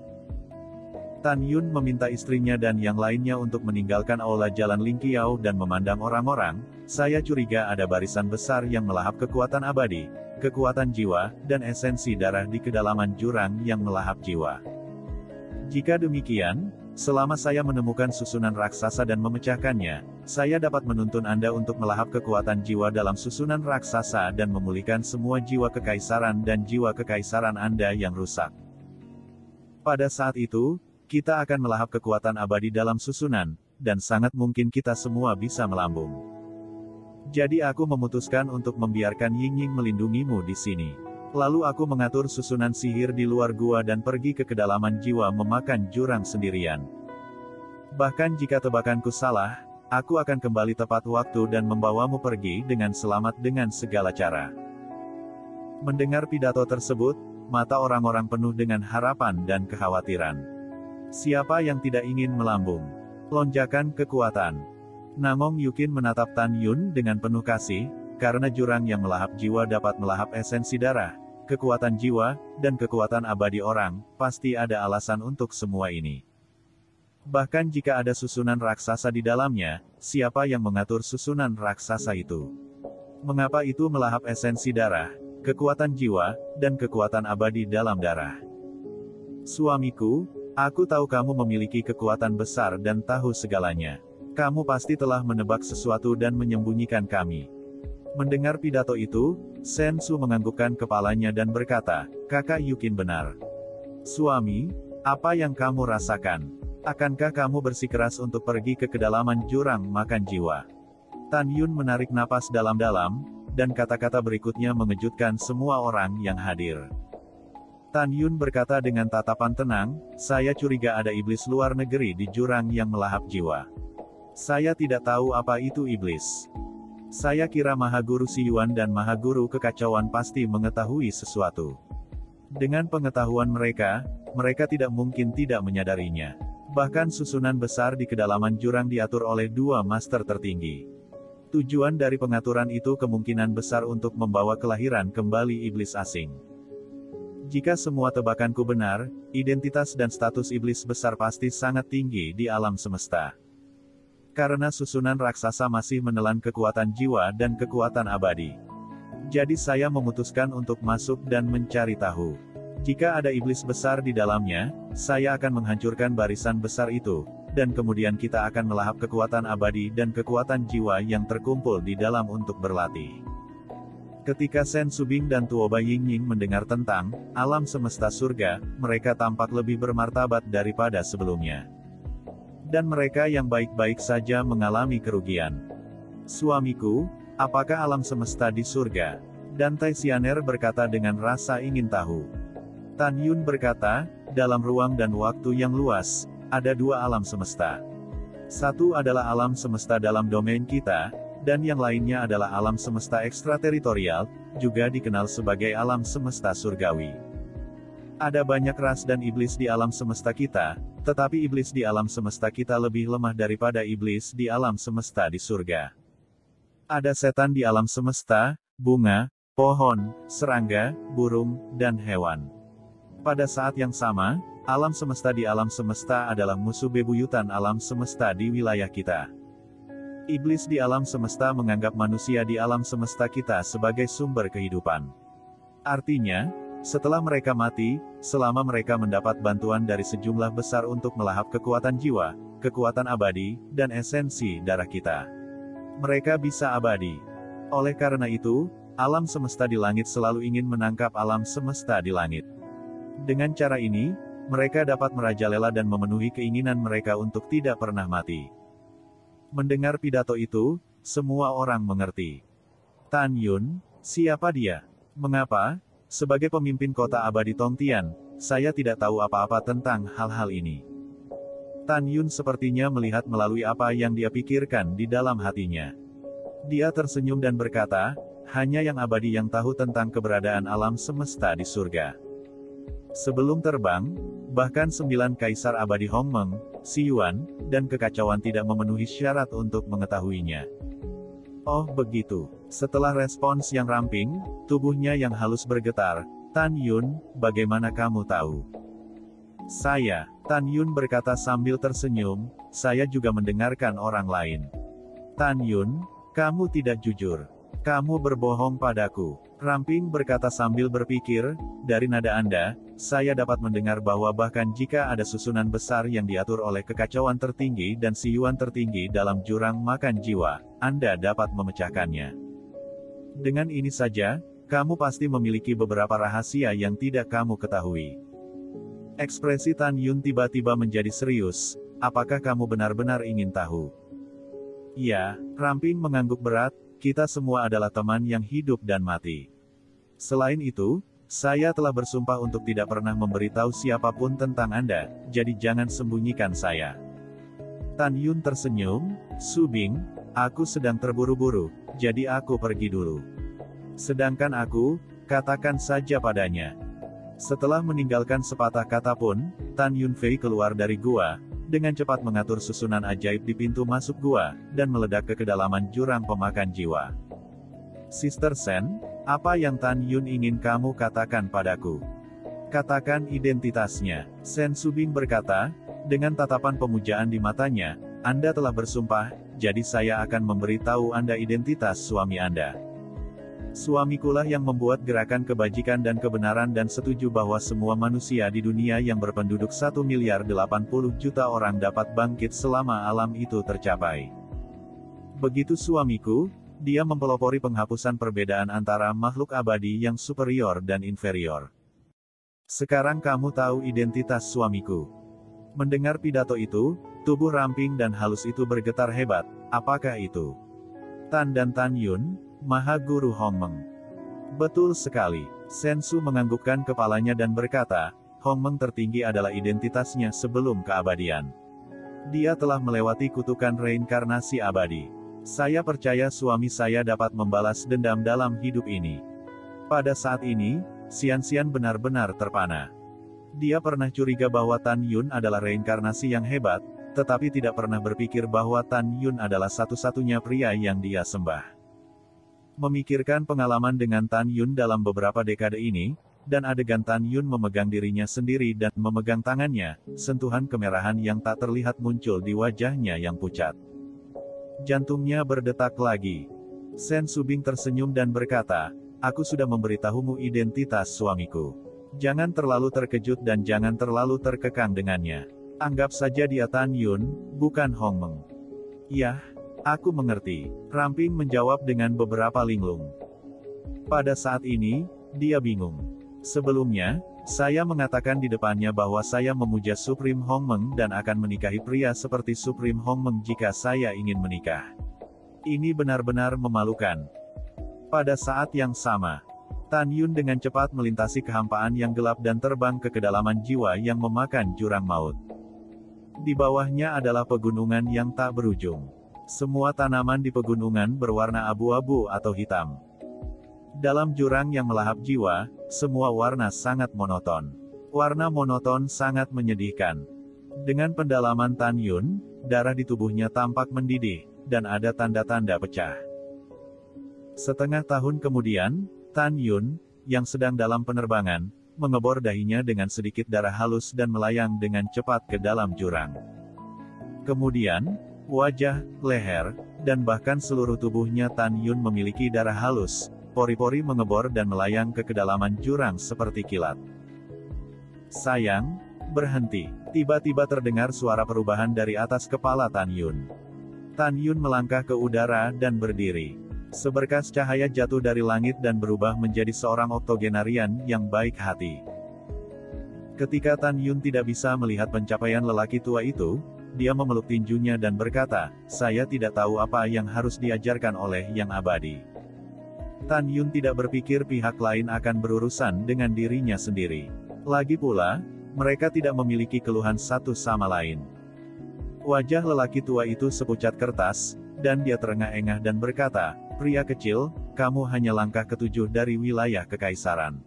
Tan Yun meminta istrinya dan yang lainnya untuk meninggalkan aula jalan Ling Qiao dan memandang orang-orang. Saya curiga ada barisan besar yang melahap kekuatan abadi, kekuatan jiwa, dan esensi darah di kedalaman jurang yang melahap jiwa. Jika demikian, selama saya menemukan susunan raksasa dan memecahkannya, saya dapat menuntun Anda untuk melahap kekuatan jiwa dalam susunan raksasa dan memulihkan semua jiwa kekaisaran dan jiwa kekaisaran Anda yang rusak. Pada saat itu, kita akan melahap kekuatan abadi dalam susunan, dan sangat mungkin kita semua bisa melambung. Jadi aku memutuskan untuk membiarkan Yingying melindungimu di sini. Lalu aku mengatur susunan sihir di luar gua dan pergi ke kedalaman jiwa memakan jurang sendirian. Bahkan jika tebakanku salah, aku akan kembali tepat waktu dan membawamu pergi dengan selamat dengan segala cara. Mendengar pidato tersebut, mata orang-orang penuh dengan harapan dan kekhawatiran. Siapa yang tidak ingin melambung? Lonjakan kekuatan. Namong Yukin menatap Tan Yun dengan penuh kasih, karena jurang yang melahap jiwa dapat melahap esensi darah, kekuatan jiwa, dan kekuatan abadi orang, pasti ada alasan untuk semua ini. Bahkan jika ada susunan raksasa di dalamnya, siapa yang mengatur susunan raksasa itu? Mengapa itu melahap esensi darah, kekuatan jiwa, dan kekuatan abadi dalam darah? Suamiku, aku tahu kamu memiliki kekuatan besar dan tahu segalanya. Kamu pasti telah menebak sesuatu dan menyembunyikan kami. Mendengar pidato itu, Sen Su menganggukkan kepalanya dan berkata, Kakak Yukin benar. Suami, apa yang kamu rasakan? Akankah kamu bersikeras untuk pergi ke kedalaman jurang makan jiwa? Tan Yun menarik napas dalam-dalam, dan kata-kata berikutnya mengejutkan semua orang yang hadir. Tan Yun berkata dengan tatapan tenang, saya curiga ada iblis luar negeri di jurang yang melahap jiwa. Saya tidak tahu apa itu iblis. Saya kira Mahaguru Siyuan dan Mahaguru Kekacauan pasti mengetahui sesuatu. Dengan pengetahuan mereka tidak mungkin tidak menyadarinya. Bahkan susunan besar di kedalaman jurang diatur oleh dua master tertinggi. Tujuan dari pengaturan itu kemungkinan besar untuk membawa kelahiran kembali iblis asing. Jika semua tebakanku benar, identitas dan status iblis besar pasti sangat tinggi di alam semesta. Karena susunan raksasa masih menelan kekuatan jiwa dan kekuatan abadi. Jadi saya memutuskan untuk masuk dan mencari tahu. Jika ada iblis besar di dalamnya, saya akan menghancurkan barisan besar itu, dan kemudian kita akan melahap kekuatan abadi dan kekuatan jiwa yang terkumpul di dalam untuk berlatih. Ketika Sen Subing dan Tuoba Yingying mendengar tentang alam semesta surga, mereka tampak lebih bermartabat daripada sebelumnya. Dan mereka yang baik-baik saja mengalami kerugian. Suamiku, apakah alam semesta di surga? Dan Tai Xianer berkata dengan rasa ingin tahu. Tan Yun berkata, dalam ruang dan waktu yang luas, ada dua alam semesta. Satu adalah alam semesta dalam domain kita, dan yang lainnya adalah alam semesta ekstrateritorial, juga dikenal sebagai alam semesta surgawi. Ada banyak ras dan iblis di alam semesta kita, tetapi iblis di alam semesta kita lebih lemah daripada iblis di alam semesta di surga. Ada setan di alam semesta, bunga, pohon, serangga, burung, dan hewan. Pada saat yang sama, alam semesta di alam semesta adalah musuh bebuyutan alam semesta di wilayah kita. Iblis di alam semesta menganggap manusia di alam semesta kita sebagai sumber kehidupan. Artinya, setelah mereka mati, selama mereka mendapat bantuan dari sejumlah besar untuk melahap kekuatan jiwa, kekuatan abadi, dan esensi darah kita, mereka bisa abadi. Oleh karena itu, alam semesta di langit selalu ingin menangkap alam semesta di langit. Dengan cara ini, mereka dapat merajalela dan memenuhi keinginan mereka untuk tidak pernah mati. Mendengar pidato itu, semua orang mengerti. Tan Yun, siapa dia? Mengapa? Sebagai pemimpin kota abadi Tongtian, saya tidak tahu apa-apa tentang hal-hal ini. Tan Yun sepertinya melihat melalui apa yang dia pikirkan di dalam hatinya. Dia tersenyum dan berkata, hanya yang abadi yang tahu tentang keberadaan alam semesta di surga. Sebelum terbang, bahkan 9 kaisar abadi Hongmeng, Siyuan, dan Kekacauan tidak memenuhi syarat untuk mengetahuinya. Oh begitu. Setelah respons yang ramping, tubuhnya yang halus bergetar. Tan Yun, bagaimana kamu tahu? Saya, Tan Yun berkata sambil tersenyum, saya juga mendengarkan orang lain. Tan Yun, kamu tidak jujur. Kamu berbohong padaku. Ramping berkata sambil berpikir, dari nada Anda, saya dapat mendengar bahwa bahkan jika ada susunan besar yang diatur oleh kekacauan tertinggi dan Siyuan tertinggi dalam jurang makan jiwa, Anda dapat memecahkannya. Dengan ini saja, kamu pasti memiliki beberapa rahasia yang tidak kamu ketahui. Ekspresi Tan Yun tiba-tiba menjadi serius, apakah kamu benar-benar ingin tahu? Ya, Ramping mengangguk berat, kita semua adalah teman yang hidup dan mati. Selain itu, saya telah bersumpah untuk tidak pernah memberitahu siapapun tentang Anda, jadi jangan sembunyikan saya. Tan Yun tersenyum, "Su Bing, aku sedang terburu-buru, jadi aku pergi dulu. Sedangkan aku, katakan saja padanya." Setelah meninggalkan sepatah kata pun, Tan Yun Fei keluar dari gua, dengan cepat mengatur susunan ajaib di pintu masuk gua, dan meledak ke kedalaman jurang pemakan jiwa. "Sister Sen, apa yang Tan Yun ingin kamu katakan padaku? Katakan identitasnya." Sen Subing berkata, dengan tatapan pemujaan di matanya, "Anda telah bersumpah, jadi saya akan memberitahu Anda identitas suami Anda. Suamikulah yang membuat gerakan kebajikan dan kebenaran dan setuju bahwa semua manusia di dunia yang berpenduduk 1.080.000.000 orang dapat bangkit selama alam itu tercapai. Begitu suamiku, dia mempelopori penghapusan perbedaan antara makhluk abadi yang superior dan inferior. Sekarang kamu tahu identitas suamiku." Mendengar pidato itu, tubuh ramping dan halus itu bergetar hebat. "Apakah itu Tan dan Tan Yun, Maha Guru Hong Meng?" "Betul sekali." Sen Su menganggukkan kepalanya dan berkata, "Hong Meng tertinggi adalah identitasnya sebelum keabadian. Dia telah melewati kutukan reinkarnasi abadi. Saya percaya suami saya dapat membalas dendam dalam hidup ini." Pada saat ini, Xian benar-benar terpana. Dia pernah curiga bahwa Tan Yun adalah reinkarnasi yang hebat, tetapi tidak pernah berpikir bahwa Tan Yun adalah satu-satunya pria yang dia sembah. Memikirkan pengalaman dengan Tan Yun dalam beberapa dekade ini, dan adegan Tan Yun memegang dirinya sendiri dan memegang tangannya, sentuhan kemerahan yang tak terlihat muncul di wajahnya yang pucat. Jantungnya berdetak lagi. Sen Subing tersenyum dan berkata, "Aku sudah memberitahumu identitas suamiku. Jangan terlalu terkejut dan jangan terlalu terkekang dengannya. Anggap saja dia Tan Yun, bukan Hong Meng." "Yah, aku mengerti," Ramping menjawab dengan beberapa linglung. Pada saat ini, dia bingung. "Sebelumnya, saya mengatakan di depannya bahwa saya memuja Supreme Hong Meng dan akan menikahi pria seperti Supreme Hong Meng jika saya ingin menikah. Ini benar-benar memalukan." Pada saat yang sama, Tan Yun dengan cepat melintasi kehampaan yang gelap dan terbang ke kedalaman jiwa yang memakan jurang maut. Di bawahnya adalah pegunungan yang tak berujung. Semua tanaman di pegunungan berwarna abu-abu atau hitam. Dalam jurang yang melahap jiwa, semua warna sangat monoton. Warna monoton sangat menyedihkan. Dengan pendalaman Tan Yun, darah di tubuhnya tampak mendidih, dan ada tanda-tanda pecah. Setengah tahun kemudian, Tan Yun, yang sedang dalam penerbangan, mengebor dahinya dengan sedikit darah halus dan melayang dengan cepat ke dalam jurang. Kemudian, wajah, leher, dan bahkan seluruh tubuhnya Tan Yun memiliki darah halus, pori-pori mengebor dan melayang ke kedalaman jurang seperti kilat. "Sayang, berhenti." Tiba-tiba terdengar suara perubahan dari atas kepala Tan Yun. Tan Yun melangkah ke udara dan berdiri. Seberkas cahaya jatuh dari langit dan berubah menjadi seorang oktogenarian yang baik hati. Ketika Tan Yun tidak bisa melihat pencapaian lelaki tua itu, dia memeluk tinjunya dan berkata, "Saya tidak tahu apa yang harus diajarkan oleh Yang Abadi." Tan Yun tidak berpikir pihak lain akan berurusan dengan dirinya sendiri. Lagi pula, mereka tidak memiliki keluhan satu sama lain. Wajah lelaki tua itu sepucat kertas, dan dia terengah-engah dan berkata, "Pria kecil, kamu hanya langkah ketujuh dari wilayah kekaisaran.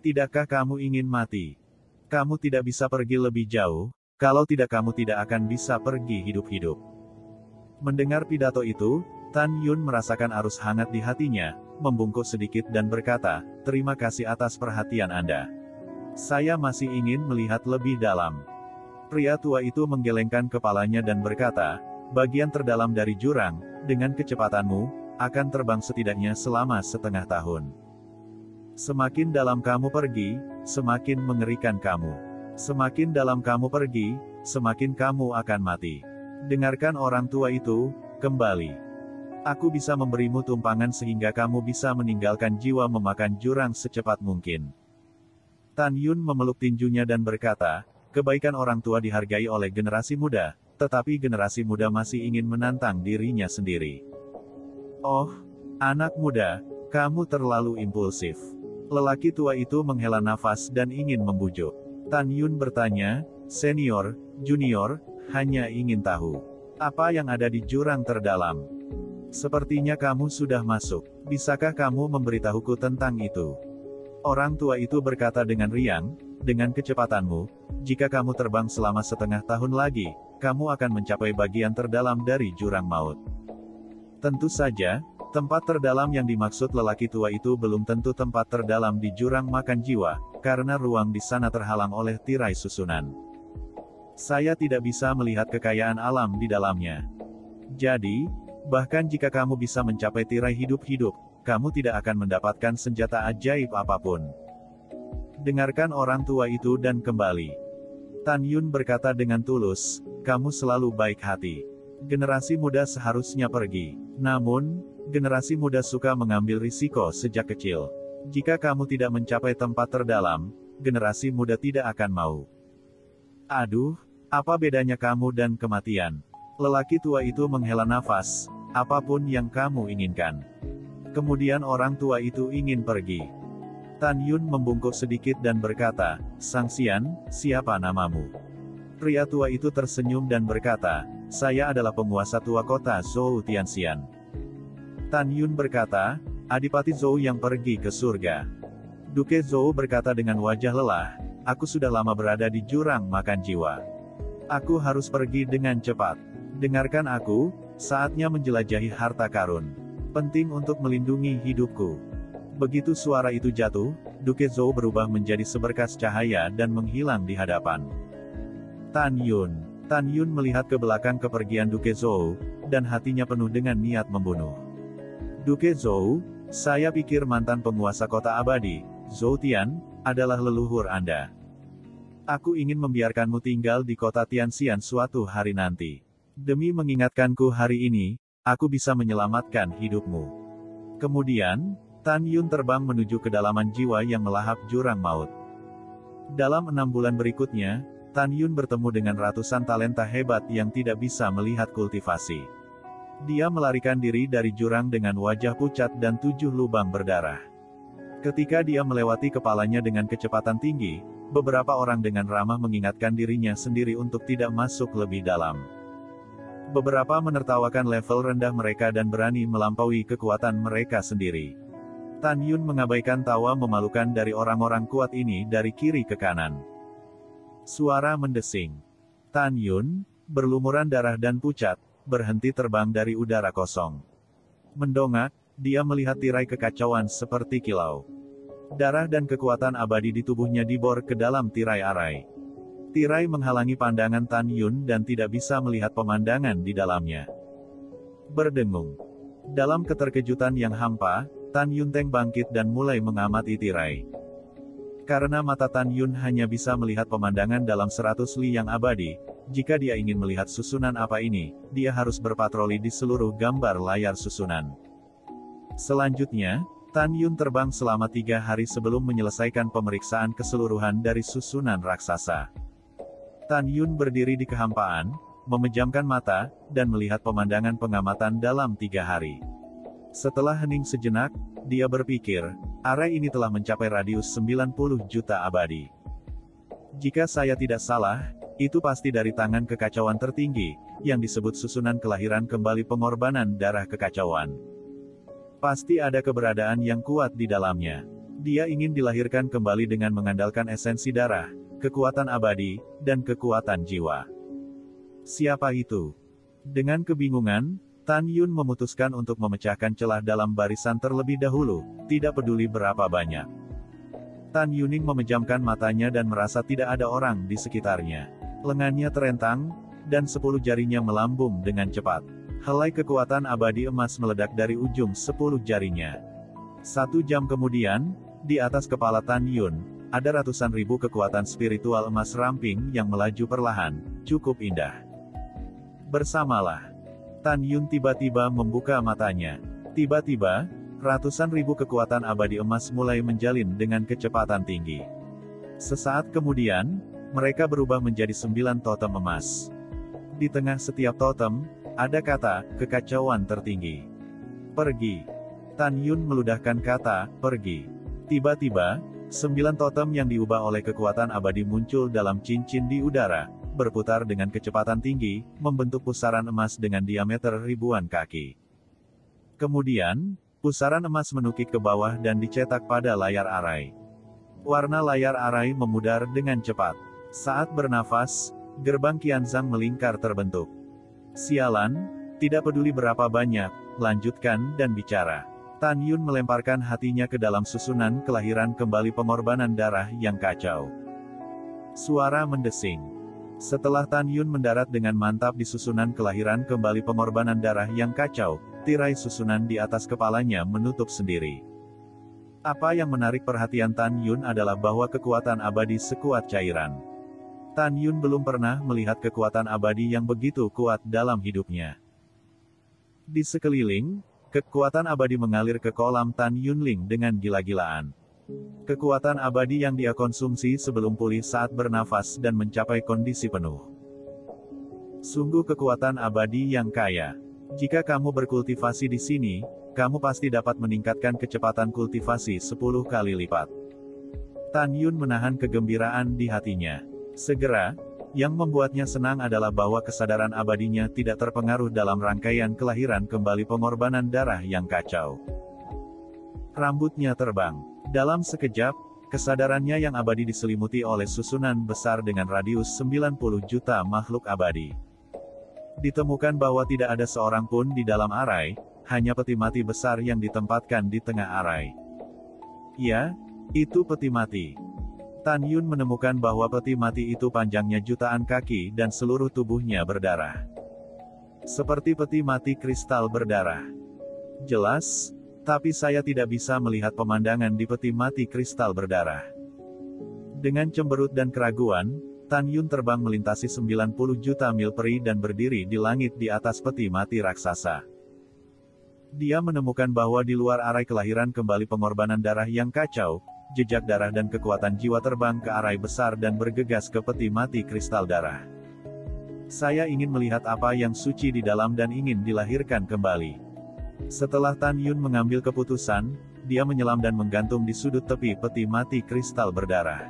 Tidakkah kamu ingin mati? Kamu tidak bisa pergi lebih jauh, kalau tidak kamu tidak akan bisa pergi hidup-hidup." Mendengar pidato itu, Tan Yun merasakan arus hangat di hatinya, membungkuk sedikit dan berkata, "Terima kasih atas perhatian Anda. Saya masih ingin melihat lebih dalam." Pria tua itu menggelengkan kepalanya dan berkata, "Bagian terdalam dari jurang, dengan kecepatanmu, akan terbang setidaknya selama setengah tahun. Semakin dalam kamu pergi, semakin mengerikan kamu. Semakin dalam kamu pergi, semakin kamu akan mati." Dengarkan orang tua itu, kembali. Aku bisa memberimu tumpangan sehingga kamu bisa meninggalkan jiwa memakan jurang secepat mungkin. Tan Yun memeluk tinjunya dan berkata, "Kebaikan orang tua dihargai oleh generasi muda, tetapi generasi muda masih ingin menantang dirinya sendiri." "Oh, anak muda, kamu terlalu impulsif." Lelaki tua itu menghela nafas dan ingin membujuk. Tan Yun bertanya, "Senior, junior, hanya ingin tahu. Apa yang ada di jurang terdalam? Sepertinya kamu sudah masuk. Bisakah kamu memberitahuku tentang itu? Orang tua itu berkata dengan riang, dengan kecepatanmu, jika kamu terbang selama setengah tahun lagi, kamu akan mencapai bagian terdalam dari jurang maut. Tentu saja, tempat terdalam yang dimaksud lelaki tua itu belum tentu tempat terdalam di jurang makan jiwa, karena ruang di sana terhalang oleh tirai susunan. Saya tidak bisa melihat kekayaan alam di dalamnya. Jadi, bahkan jika kamu bisa mencapai tirai hidup-hidup, kamu tidak akan mendapatkan senjata ajaib apapun. Dengarkan orang tua itu dan kembali. Tan Yun berkata dengan tulus, kamu selalu baik hati. Generasi muda seharusnya pergi. Namun, generasi muda suka mengambil risiko sejak kecil. Jika kamu tidak mencapai tempat terdalam, generasi muda tidak akan mau. Aduh, apa bedanya kamu dan kematian? Lelaki tua itu menghela nafas, apapun yang kamu inginkan. Kemudian orang tua itu ingin pergi. Tan Yun membungkuk sedikit dan berkata, Sang Xian, siapa namamu? Pria tua itu tersenyum dan berkata, saya adalah penguasa tua kota Zhou Tianxian. Tan Yun berkata, Adipati Zhou yang pergi ke surga. Duke Zhou berkata dengan wajah lelah, aku sudah lama berada di jurang makan jiwa. Aku harus pergi dengan cepat. Dengarkan aku, saatnya menjelajahi harta karun. Penting untuk melindungi hidupku. Begitu suara itu jatuh, Duke Zhou berubah menjadi seberkas cahaya dan menghilang di hadapan Tan Yun. Tan Yun melihat ke belakang kepergian Duke Zhou, dan hatinya penuh dengan niat membunuh. Duke Zhou, saya pikir mantan penguasa kota abadi, Zhou Tian, adalah leluhur Anda. Aku ingin membiarkanmu tinggal di kota Tianxian suatu hari nanti. Demi mengingatkanku hari ini, aku bisa menyelamatkan hidupmu. Kemudian, Tan Yun terbang menuju kedalaman jiwa yang melahap jurang maut. Dalam 6 bulan berikutnya, Tan Yun bertemu dengan ratusan talenta hebat yang tidak bisa melihat kultivasi. Dia melarikan diri dari jurang dengan wajah pucat dan 7 lubang berdarah. Ketika dia melewati kepalanya dengan kecepatan tinggi, beberapa orang dengan ramah mengingatkan dirinya sendiri untuk tidak masuk lebih dalam. Beberapa menertawakan level rendah mereka dan berani melampaui kekuatan mereka sendiri. Tan Yun mengabaikan tawa memalukan dari orang-orang kuat ini dari kiri ke kanan. Suara mendesing. Tan Yun, berlumuran darah dan pucat, berhenti terbang dari udara kosong. Mendongak, dia melihat tirai kekacauan seperti kilau. Darah dan kekuatan abadi di tubuhnya dibor ke dalam tirai arai. Tirai menghalangi pandangan Tan Yun dan tidak bisa melihat pemandangan di dalamnya. Berdengung. Dalam keterkejutan yang hampa, Tan Yun Teng bangkit dan mulai mengamati tirai. Karena mata Tan Yun hanya bisa melihat pemandangan dalam 100 li yang abadi, jika dia ingin melihat susunan apa ini, dia harus berpatroli di seluruh gambar layar susunan. Selanjutnya, Tan Yun terbang selama 3 hari sebelum menyelesaikan pemeriksaan keseluruhan dari susunan raksasa. Tan Yun berdiri di kehampaan, memejamkan mata, dan melihat pemandangan pengamatan dalam 3 hari. Setelah hening sejenak, dia berpikir, area ini telah mencapai radius 90 juta abadi. Jika saya tidak salah, itu pasti dari tangan kekacauan tertinggi, yang disebut susunan kelahiran kembali pengorbanan darah kekacauan. Pasti ada keberadaan yang kuat di dalamnya. Dia ingin dilahirkan kembali dengan mengandalkan esensi darah, kekuatan abadi, dan kekuatan jiwa. Siapa itu? Dengan kebingungan, Tan Yun memutuskan untuk memecahkan celah dalam barisan terlebih dahulu, tidak peduli berapa banyak. Tan Yuning memejamkan matanya dan merasa tidak ada orang di sekitarnya. Lengannya terentang, dan 10 jarinya melambung dengan cepat. Helai kekuatan abadi emas meledak dari ujung 10 jarinya. 1 jam kemudian, di atas kepala Tan Yun, ada ratusan ribu kekuatan spiritual emas ramping yang melaju perlahan, cukup indah. Bersamalah. Tan Yun tiba-tiba membuka matanya. Tiba-tiba, ratusan ribu kekuatan abadi emas mulai menjalin dengan kecepatan tinggi. Sesaat kemudian, mereka berubah menjadi 9 totem emas. Di tengah setiap totem, ada kata, kekacauan tertinggi. Pergi. Tan Yun meludahkan kata, pergi. Tiba-tiba, 9 totem yang diubah oleh kekuatan abadi muncul dalam cincin di udara, berputar dengan kecepatan tinggi, membentuk pusaran emas dengan diameter ribuan kaki. Kemudian, pusaran emas menukik ke bawah dan dicetak pada layar arai. Warna layar arai memudar dengan cepat. Saat bernafas, gerbang Qianzhang melingkar terbentuk. Sialan, tidak peduli berapa banyak, lanjutkan dan bicara. Tan Yun melemparkan hatinya ke dalam susunan kelahiran kembali pengorbanan darah yang kacau. Suara mendesing. Setelah Tan Yun mendarat dengan mantap di susunan kelahiran kembali pengorbanan darah yang kacau, tirai susunan di atas kepalanya menutup sendiri. Apa yang menarik perhatian Tan Yun adalah bahwa kekuatan abadi sekuat cairan. Tan Yun belum pernah melihat kekuatan abadi yang begitu kuat dalam hidupnya. Di sekeliling, kekuatan abadi mengalir ke kolam Tan Yunling dengan gila-gilaan. Kekuatan abadi yang dia konsumsi sebelum pulih saat bernafas dan mencapai kondisi penuh. Sungguh kekuatan abadi yang kaya. Jika kamu berkultivasi di sini, kamu pasti dapat meningkatkan kecepatan kultivasi 10 kali lipat. Tan Yun menahan kegembiraan di hatinya. Segera, yang membuatnya senang adalah bahwa kesadaran abadinya tidak terpengaruh dalam rangkaian kelahiran kembali pengorbanan darah yang kacau. Rambutnya terbang. Dalam sekejap, kesadarannya yang abadi diselimuti oleh susunan besar dengan radius 90 juta makhluk abadi. Ditemukan bahwa tidak ada seorang pun di dalam arai, hanya peti mati besar yang ditempatkan di tengah arai. Ya, itu peti mati. Tan Yun menemukan bahwa peti mati itu panjangnya jutaan kaki dan seluruh tubuhnya berdarah. Seperti peti mati kristal berdarah. Jelas, tapi saya tidak bisa melihat pemandangan di peti mati kristal berdarah. Dengan cemberut dan keraguan, Tan Yun terbang melintasi 90 juta mil peri dan berdiri di langit di atas peti mati raksasa. Dia menemukan bahwa di luar arai kelahiran kembali pengorbanan darah yang kacau, jejak darah dan kekuatan jiwa terbang ke arai besar dan bergegas ke peti mati kristal darah. Saya ingin melihat apa yang suci di dalam dan ingin dilahirkan kembali. Setelah Tan Yun mengambil keputusan, dia menyelam dan menggantung di sudut tepi peti mati kristal berdarah.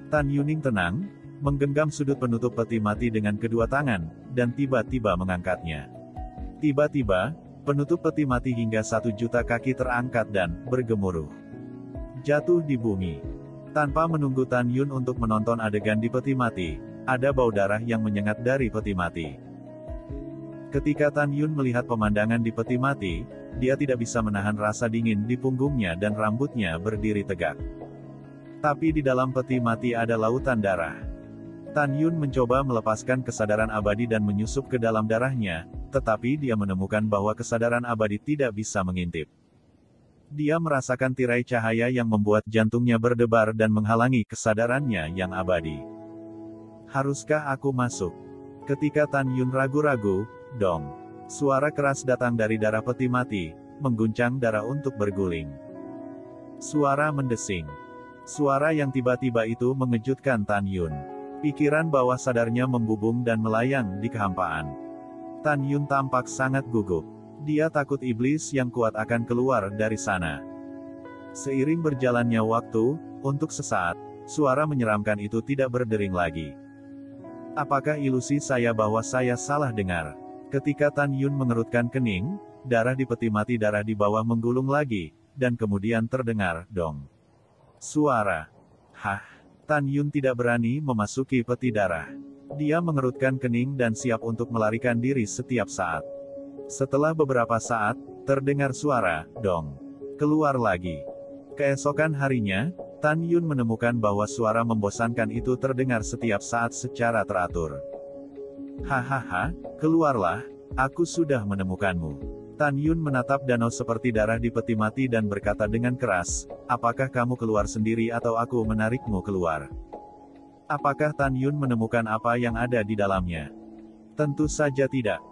Tan Yuning tenang, menggenggam sudut penutup peti mati dengan kedua tangan, dan tiba-tiba mengangkatnya. Tiba-tiba, penutup peti mati hingga 1 juta kaki terangkat dan bergemuruh. Jatuh di bumi. Tanpa menunggu Tan Yun untuk menonton adegan di peti mati, ada bau darah yang menyengat dari peti mati. Ketika Tan Yun melihat pemandangan di peti mati, dia tidak bisa menahan rasa dingin di punggungnya dan rambutnya berdiri tegak. Tapi di dalam peti mati ada lautan darah. Tan Yun mencoba melepaskan kesadaran abadi dan menyusup ke dalam darahnya, tetapi dia menemukan bahwa kesadaran abadi tidak bisa mengintip. Dia merasakan tirai cahaya yang membuat jantungnya berdebar dan menghalangi kesadarannya yang abadi. Haruskah aku masuk? Ketika Tan Yun ragu-ragu, dong. Suara keras datang dari darah peti mati, mengguncang darah untuk berguling. Suara mendesing. Suara yang tiba-tiba itu mengejutkan Tan Yun. Pikiran bawah sadarnya membubung dan melayang di kehampaan. Tan Yun tampak sangat gugup. Dia takut iblis yang kuat akan keluar dari sana. Seiring berjalannya waktu, untuk sesaat, suara menyeramkan itu tidak berdering lagi. Apakah ilusi saya bahwa saya salah dengar? Ketika Tan Yun mengerutkan kening, darah di peti mati darah di bawah menggulung lagi, dan kemudian terdengar, dong. Suara. Hah? Tan Yun tidak berani memasuki peti darah. Dia mengerutkan kening dan siap untuk melarikan diri setiap saat. Setelah beberapa saat, terdengar suara, dong. Keluar lagi. Keesokan harinya, Tan Yun menemukan bahwa suara membosankan itu terdengar setiap saat secara teratur. Hahaha, keluarlah, aku sudah menemukanmu. Tan Yun menatap danau seperti darah di peti mati dan berkata dengan keras, apakah kamu keluar sendiri atau aku menarikmu keluar? Apakah Tan Yun menemukan apa yang ada di dalamnya? Tentu saja tidak.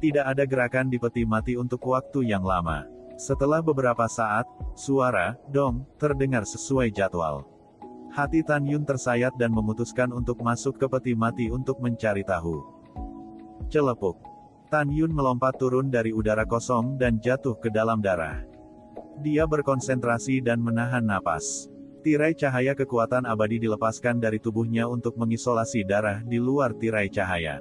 Tidak ada gerakan di peti mati untuk waktu yang lama. Setelah beberapa saat, suara, dong, terdengar sesuai jadwal. Hati Tan Yun tersayat dan memutuskan untuk masuk ke peti mati untuk mencari tahu. Celepuk. Tan Yun melompat turun dari udara kosong dan jatuh ke dalam darah. Dia berkonsentrasi dan menahan napas. Tirai cahaya kekuatan abadi dilepaskan dari tubuhnya untuk mengisolasi darah di luar tirai cahaya.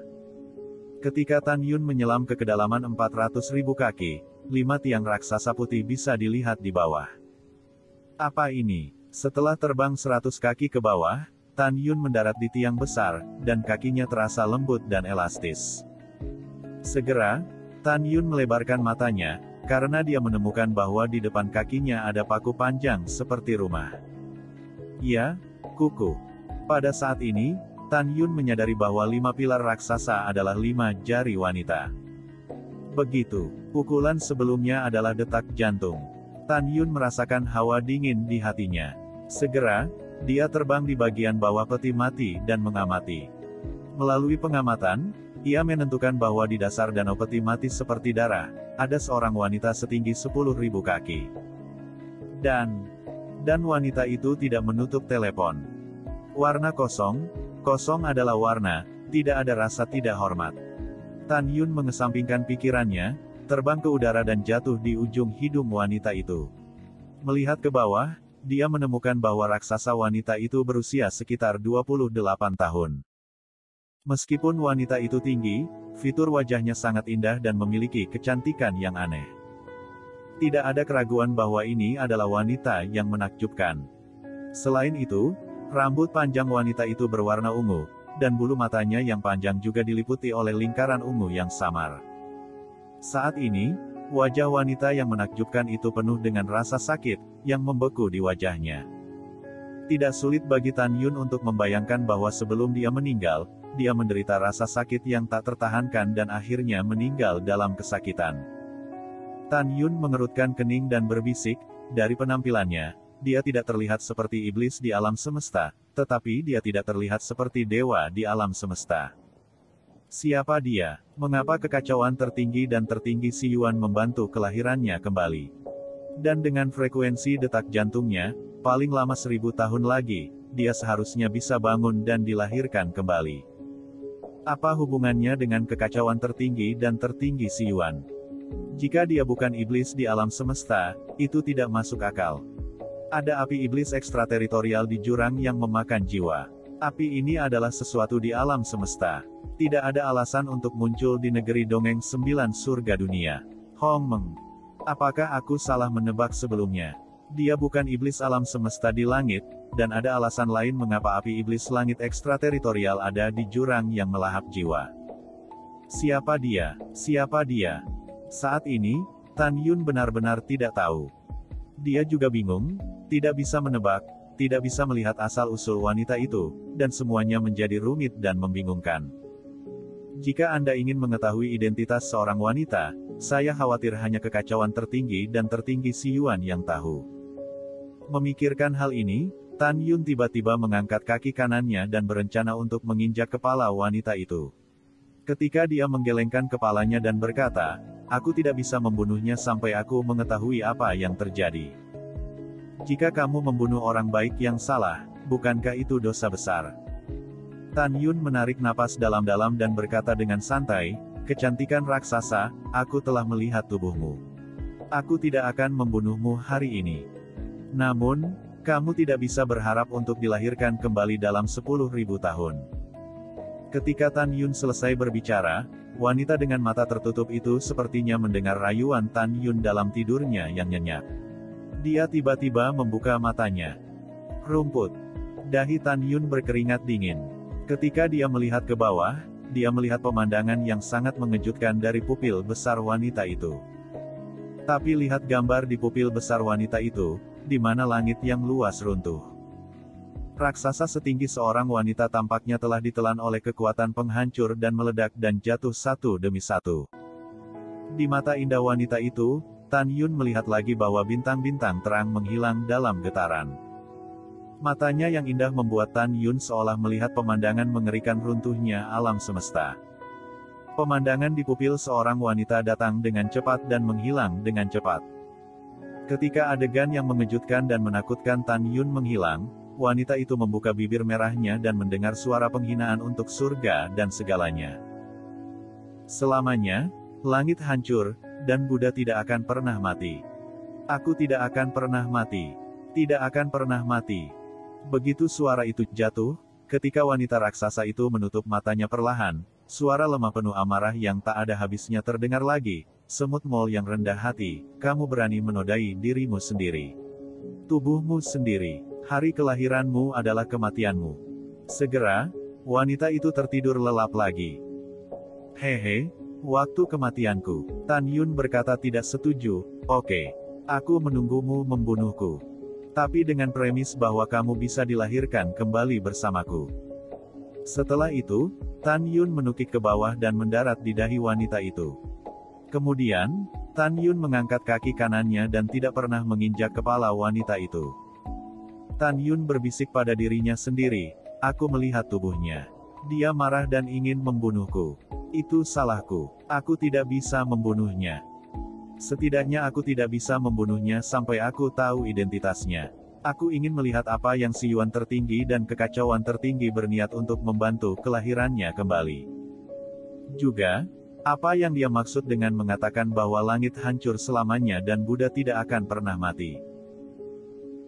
Ketika Tan Yun menyelam ke kedalaman 400.000 kaki, 5 tiang raksasa putih bisa dilihat di bawah. Apa ini? Setelah terbang 100 kaki ke bawah, Tan Yun mendarat di tiang besar, dan kakinya terasa lembut dan elastis. Segera, Tan Yun melebarkan matanya, karena dia menemukan bahwa di depan kakinya ada paku panjang seperti rumah. Ya, kuku. Pada saat ini, Tan Yun menyadari bahwa 5 pilar raksasa adalah 5 jari wanita. Begitu, pukulan sebelumnya adalah detak jantung. Tan Yun merasakan hawa dingin di hatinya. Segera, dia terbang di bagian bawah peti mati dan mengamati. Melalui pengamatan, ia menentukan bahwa di dasar danau peti mati seperti darah, ada seorang wanita setinggi 10.000 kaki. Dan wanita itu tidak menutup telepon. Warna kosong, kosong adalah warna, tidak ada rasa tidak hormat. Tan Yun mengesampingkan pikirannya, terbang ke udara dan jatuh di ujung hidung wanita itu. Melihat ke bawah, dia menemukan bahwa raksasa wanita itu berusia sekitar 28 tahun. Meskipun wanita itu tinggi, fitur wajahnya sangat indah dan memiliki kecantikan yang aneh. Tidak ada keraguan bahwa ini adalah wanita yang menakjubkan. Selain itu, rambut panjang wanita itu berwarna ungu, dan bulu matanya yang panjang juga diliputi oleh lingkaran ungu yang samar. Saat ini, wajah wanita yang menakjubkan itu penuh dengan rasa sakit, yang membeku di wajahnya. Tidak sulit bagi Tan Yun untuk membayangkan bahwa sebelum dia meninggal, dia menderita rasa sakit yang tak tertahankan dan akhirnya meninggal dalam kesakitan. Tan Yun mengerutkan kening dan berbisik, dari penampilannya, dia tidak terlihat seperti iblis di alam semesta, tetapi dia tidak terlihat seperti dewa di alam semesta. Siapa dia? Mengapa kekacauan tertinggi dan tertinggi Si Yuan membantu kelahirannya kembali? Dan dengan frekuensi detak jantungnya, paling lama 1000 tahun lagi, dia seharusnya bisa bangun dan dilahirkan kembali. Apa hubungannya dengan kekacauan tertinggi dan tertinggi Si Yuan? Jika dia bukan iblis di alam semesta, itu tidak masuk akal. Ada api iblis ekstrateritorial di jurang yang memakan jiwa. Api ini adalah sesuatu di alam semesta. Tidak ada alasan untuk muncul di negeri dongeng 9 surga dunia. Hong Meng. Apakah aku salah menebak sebelumnya? Dia bukan iblis alam semesta di langit, dan ada alasan lain mengapa api iblis langit ekstrateritorial ada di jurang yang melahap jiwa. Siapa dia? Siapa dia? Saat ini, Tan Yun benar-benar tidak tahu. Dia juga bingung, tidak bisa menebak, tidak bisa melihat asal-usul wanita itu, dan semuanya menjadi rumit dan membingungkan. Jika Anda ingin mengetahui identitas seorang wanita, saya khawatir hanya kekacauan tertinggi dan tertinggi Si Yuan yang tahu. Memikirkan hal ini, Tan Yun tiba-tiba mengangkat kaki kanannya dan berencana untuk menginjak kepala wanita itu. Ketika dia menggelengkan kepalanya dan berkata, "Aku tidak bisa membunuhnya sampai aku mengetahui apa yang terjadi." Jika kamu membunuh orang baik yang salah, bukankah itu dosa besar? Tan Yun menarik napas dalam-dalam dan berkata dengan santai, "Kecantikan raksasa, aku telah melihat tubuhmu. Aku tidak akan membunuhmu hari ini. Namun, kamu tidak bisa berharap untuk dilahirkan kembali dalam 10.000 tahun." Ketika Tan Yun selesai berbicara, wanita dengan mata tertutup itu sepertinya mendengar rayuan Tan Yun dalam tidurnya yang nyenyak. Dia tiba-tiba membuka matanya. Rumput. Dahi Tan Yun berkeringat dingin. Ketika dia melihat ke bawah, dia melihat pemandangan yang sangat mengejutkan dari pupil besar wanita itu. Tapi lihat gambar di pupil besar wanita itu, di mana langit yang luas runtuh. Raksasa setinggi seorang wanita tampaknya telah ditelan oleh kekuatan penghancur dan meledak dan jatuh satu demi satu. Di mata indah wanita itu, Tan Yun melihat lagi bahwa bintang-bintang terang menghilang dalam getaran. Matanya yang indah membuat Tan Yun seolah melihat pemandangan mengerikan runtuhnya alam semesta. Pemandangan di pupil seorang wanita datang dengan cepat dan menghilang dengan cepat. Ketika adegan yang mengejutkan dan menakutkan Tan Yun menghilang, wanita itu membuka bibir merahnya dan mendengar suara penghinaan untuk surga dan segalanya. Selamanya, langit hancur, dan Buddha tidak akan pernah mati. Aku tidak akan pernah mati. Tidak akan pernah mati. Begitu suara itu jatuh, ketika wanita raksasa itu menutup matanya perlahan, suara lemah penuh amarah yang tak ada habisnya terdengar lagi. Semut Mole yang rendah hati, kamu berani menodai dirimu sendiri. Tubuhmu sendiri. Hari kelahiranmu adalah kematianmu. Segera, wanita itu tertidur lelap lagi. Hehe, waktu kematianku. Tan Yun berkata tidak setuju. Oke, aku menunggumu membunuhku. Tapi dengan premis bahwa kamu bisa dilahirkan kembali bersamaku. Setelah itu, Tan Yun menukik ke bawah dan mendarat di dahi wanita itu. Kemudian, Tan Yun mengangkat kaki kanannya dan tidak pernah menginjak kepala wanita itu. Tan Yun berbisik pada dirinya sendiri, aku melihat tubuhnya. Dia marah dan ingin membunuhku. Itu salahku. Aku tidak bisa membunuhnya. Setidaknya aku tidak bisa membunuhnya sampai aku tahu identitasnya. Aku ingin melihat apa yang si Yuan tertinggi dan kekacauan tertinggi berniat untuk membantu kelahirannya kembali. Juga, apa yang dia maksud dengan mengatakan bahwa langit hancur selamanya dan Buddha tidak akan pernah mati.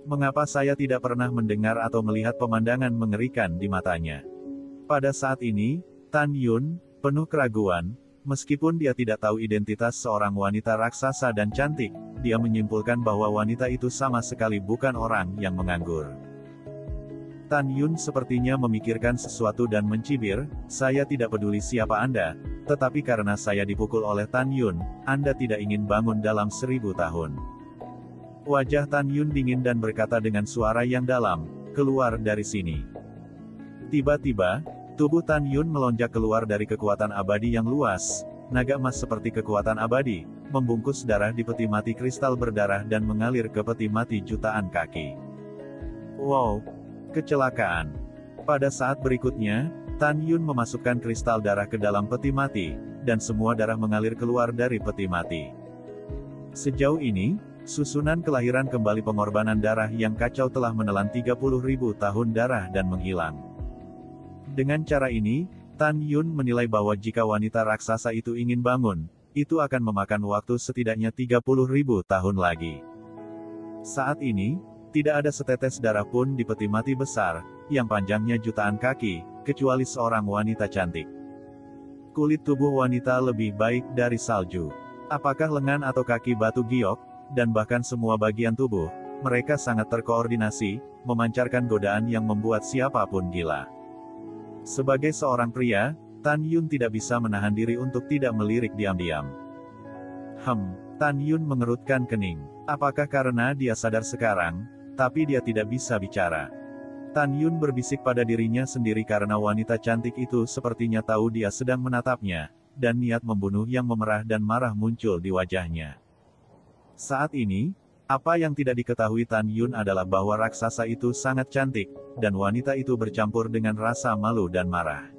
Mengapa saya tidak pernah mendengar atau melihat pemandangan mengerikan di matanya? Pada saat ini, Tan Yun, penuh keraguan, meskipun dia tidak tahu identitas seorang wanita raksasa dan cantik, dia menyimpulkan bahwa wanita itu sama sekali bukan orang yang menganggur. Tan Yun sepertinya memikirkan sesuatu dan mencibir, saya tidak peduli siapa Anda, tetapi karena saya dipukul oleh Tan Yun, Anda tidak ingin bangun dalam 1000 tahun. Wajah Tan Yun dingin dan berkata dengan suara yang dalam, keluar dari sini. Tiba-tiba, tubuh Tan Yun melonjak keluar dari kekuatan abadi yang luas, naga emas seperti kekuatan abadi, membungkus darah di peti mati kristal berdarah dan mengalir ke peti mati jutaan kaki. Wow! Kecelakaan. Pada saat berikutnya, Tan Yun memasukkan kristal darah ke dalam peti mati, dan semua darah mengalir keluar dari peti mati. Sejauh ini, susunan kelahiran kembali pengorbanan darah yang kacau telah menelan 30.000 tahun darah dan menghilang. Dengan cara ini, Tan Yun menilai bahwa jika wanita raksasa itu ingin bangun, itu akan memakan waktu setidaknya 30.000 tahun lagi. Saat ini, tidak ada setetes darah pun di peti mati besar, yang panjangnya jutaan kaki, kecuali seorang wanita cantik. Kulit tubuh wanita lebih baik dari salju. Apakah lengan atau kaki batu giok, dan bahkan semua bagian tubuh, mereka sangat terkoordinasi, memancarkan godaan yang membuat siapapun gila. Sebagai seorang pria, Tan Yun tidak bisa menahan diri untuk tidak melirik diam-diam. Tan Yun mengerutkan kening. Apakah karena dia sadar sekarang, tapi dia tidak bisa bicara? Tan Yun berbisik pada dirinya sendiri karena wanita cantik itu sepertinya tahu dia sedang menatapnya, dan niat membunuh yang memerah dan marah muncul di wajahnya. Saat ini, apa yang tidak diketahui Tan Yun adalah bahwa raksasa itu sangat cantik, dan wanita itu bercampur dengan rasa malu dan marah.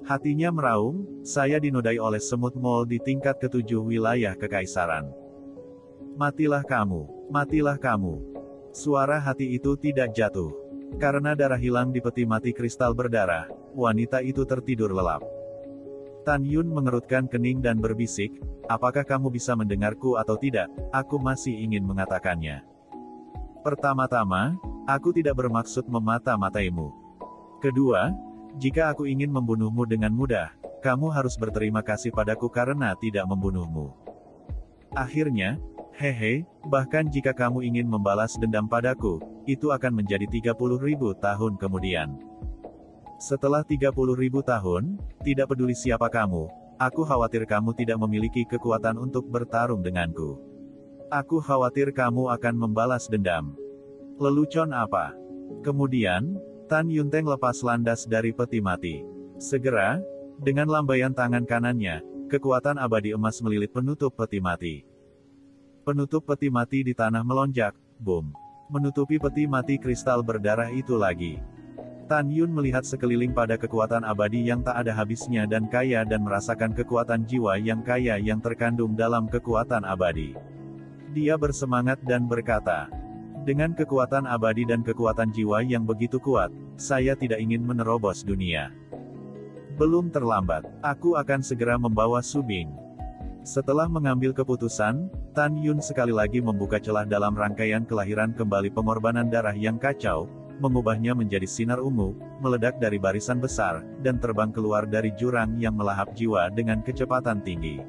Hatinya meraung, saya dinodai oleh semut Mole di tingkat ke-7 wilayah kekaisaran. Matilah kamu, matilah kamu. Suara hati itu tidak jatuh. Karena darah hilang di peti mati kristal berdarah, wanita itu tertidur lelap. Tan Yun mengerutkan kening dan berbisik, apakah kamu bisa mendengarku atau tidak, aku masih ingin mengatakannya. Pertama-tama, aku tidak bermaksud memata-mataimu. Kedua, jika aku ingin membunuhmu dengan mudah, kamu harus berterima kasih padaku karena tidak membunuhmu. Akhirnya, hehe, bahkan jika kamu ingin membalas dendam padaku, itu akan menjadi 30.000 tahun kemudian. Setelah 30.000 tahun, tidak peduli siapa kamu, aku khawatir kamu tidak memiliki kekuatan untuk bertarung denganku. Aku khawatir kamu akan membalas dendam. Lelucon apa? Kemudian, Tan Yunteng lepas landas dari peti mati. Segera, dengan lambaian tangan kanannya, kekuatan abadi emas melilit penutup peti mati. Penutup peti mati di tanah melonjak, boom. Menutupi peti mati kristal berdarah itu lagi. Tan Yun melihat sekeliling pada kekuatan abadi yang tak ada habisnya dan kaya dan merasakan kekuatan jiwa yang kaya yang terkandung dalam kekuatan abadi. Dia bersemangat dan berkata, dengan kekuatan abadi dan kekuatan jiwa yang begitu kuat, saya tidak ingin menerobos dunia. Belum terlambat, aku akan segera membawa Su Bing. Setelah mengambil keputusan, Tan Yun sekali lagi membuka celah dalam rangkaian kelahiran kembali pengorbanan darah yang kacau, mengubahnya menjadi sinar ungu, meledak dari barisan besar, dan terbang keluar dari jurang yang melahap jiwa dengan kecepatan tinggi.